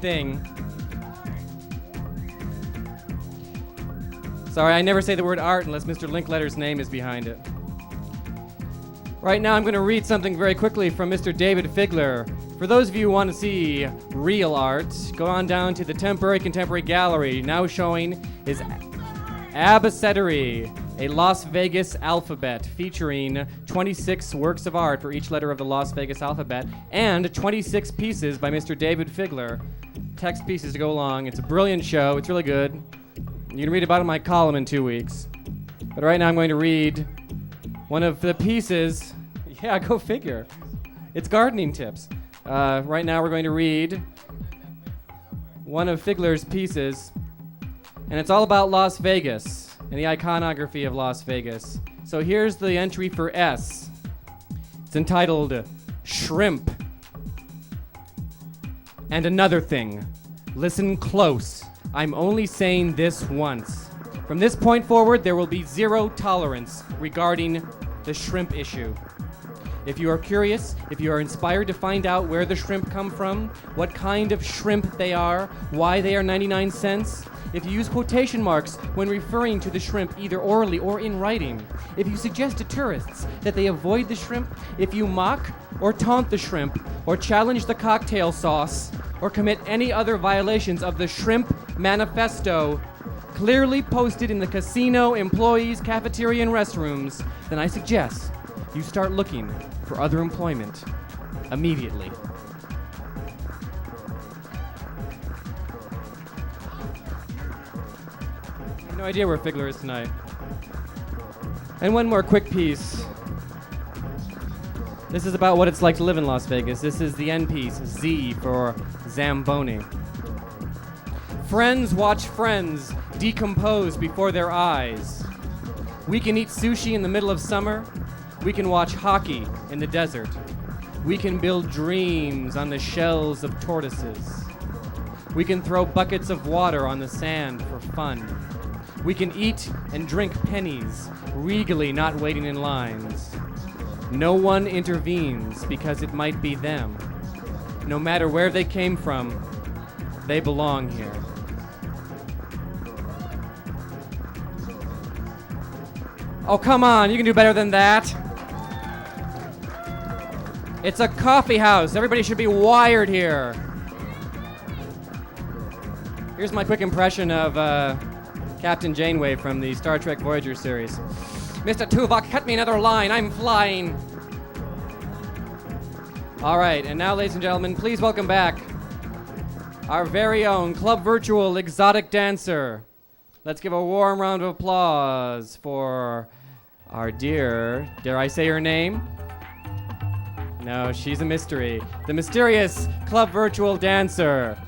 thing. Sorry, I never say the word art unless Mr. Linkletter's name is behind it. Right now, I'm going to read something very quickly from Mr. David Figler. For those of you who want to see real art, go on down to the Temporary Contemporary Gallery, now showing his Abecedae, a Las Vegas alphabet featuring 26 works of art for each letter of the Las Vegas alphabet, and 26 pieces by Mr. David Figler. Text pieces to go along. It's a brilliant show. It's really good. You can read about it in my column in 2 weeks. But right now I'm going to read one of the pieces. Yeah, go figure. It's gardening tips. Right now we're going to read one of Figler's pieces, and it's all about Las Vegas and the iconography of Las Vegas. So here's the entry for S. It's entitled Shrimp. And another thing, listen close. I'm only saying this once. From this point forward, there will be zero tolerance regarding the shrimp issue. If you are curious, if you are inspired to find out where the shrimp come from, what kind of shrimp they are, why they are 99 cents, if you use quotation marks when referring to the shrimp either orally or in writing, if you suggest to tourists that they avoid the shrimp, if you mock or taunt the shrimp, or challenge the cocktail sauce, or commit any other violations of the Shrimp Manifesto clearly posted in the casino, employees, cafeteria, and restrooms, then I suggest you start looking for other employment immediately. I have no idea where Figler is tonight. And one more quick piece. This is about what it's like to live in Las Vegas. This is the end piece, Z for Zamboni. Friends watch friends decompose before their eyes. We can eat sushi in the middle of summer. We can watch hockey in the desert. We can build dreams on the shells of tortoises. We can throw buckets of water on the sand for fun. We can eat and drink pennies, regally not waiting in lines. No one intervenes because it might be them. No matter where they came from, they belong here. Oh, come on, you can do better than that. It's a coffee house. Everybody should be wired here. Here's my quick impression of Captain Janeway from the Star Trek Voyager series. Mr. Tuvok, cut me another line. I'm flying. All right, and now, ladies and gentlemen, please welcome back our very own Club Virtual exotic dancer. Let's give a warm round of applause for our dear, dare I say her name? No, she's a mystery. The mysterious Club Virtual dancer.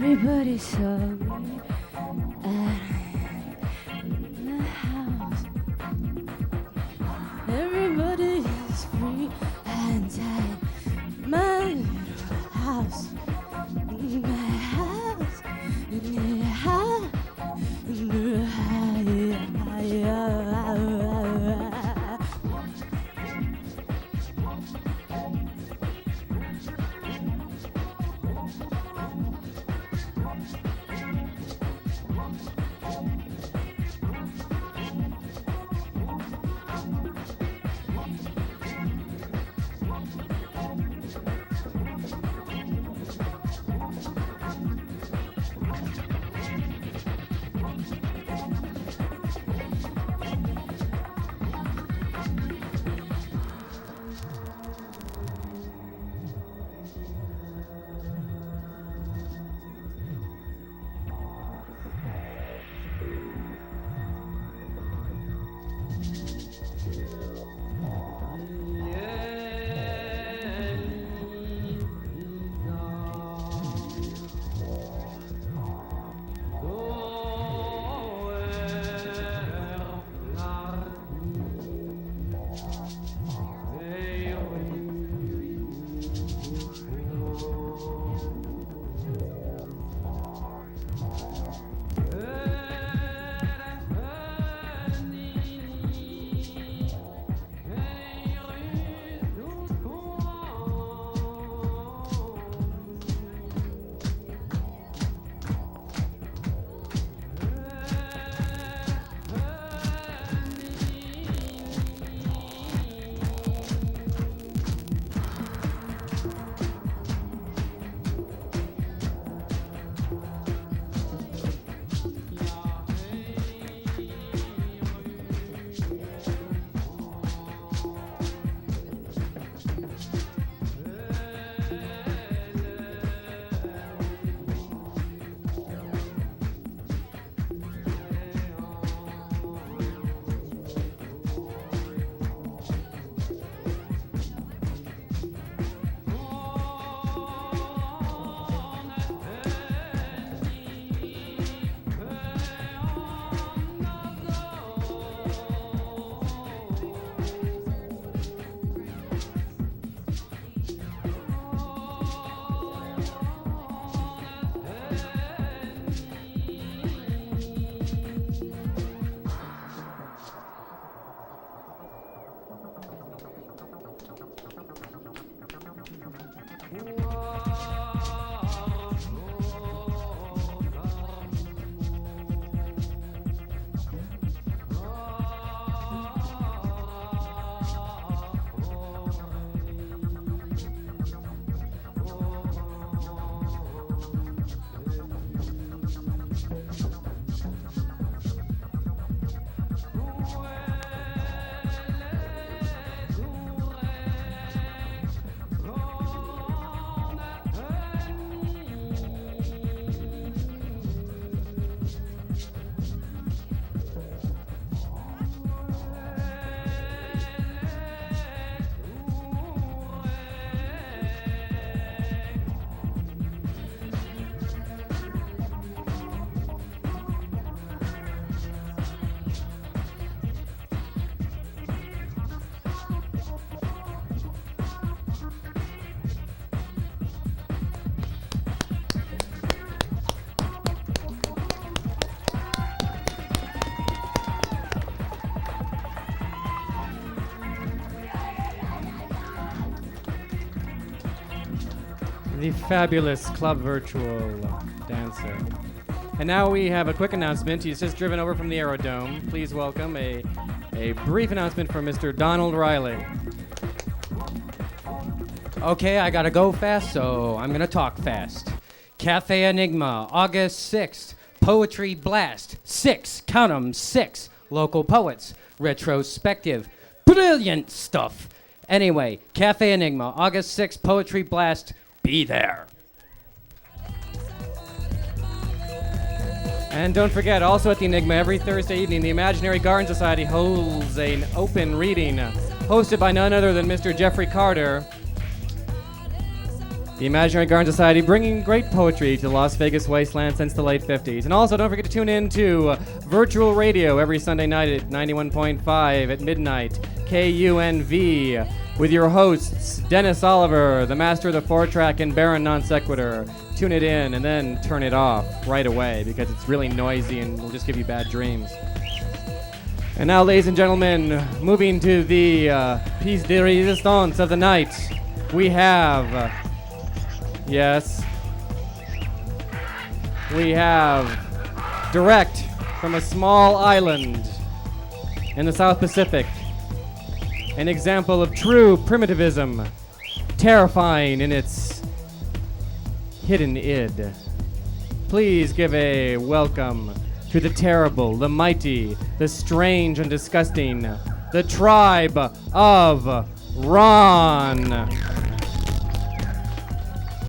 Everybody saw me at the house. Everybody is free and at my house. My house. My house. The fabulous Club Virtual dancer. And now we have a quick announcement. He's just driven over from the Aerodome. Please welcome a brief announcement from Mr. Donald Riley. Okay, I gotta go fast, so I'm gonna talk fast. Cafe Enigma, August 6th. Poetry Blast, 6, count 'em, 6. Local poets, retrospective, brilliant stuff. Anyway, Cafe Enigma, August 6th, Poetry Blast, be there. And don't forget, also at the Enigma, every Thursday evening, the Imaginary Garden Society holds an open reading hosted by none other than Mr. Jeffrey Carter. The Imaginary Garden Society bringing great poetry to the Las Vegas wasteland since the late 50s. And also, don't forget to tune in to virtual radio every Sunday night at 91.5 at midnight, KUNV, with your hosts, Dennis Oliver, the master of the 4-track and Baron Non Sequitur. Tune it in and then turn it off right away because it's really noisy and will just give you bad dreams. And now, ladies and gentlemen, moving to the piece de resistance of the night, we have... Yes. We have, direct from a small island in the South Pacific, an example of true primitivism, terrifying in its hidden id. Please give a welcome to the terrible, the mighty, the strange and disgusting, the tribe of Ron.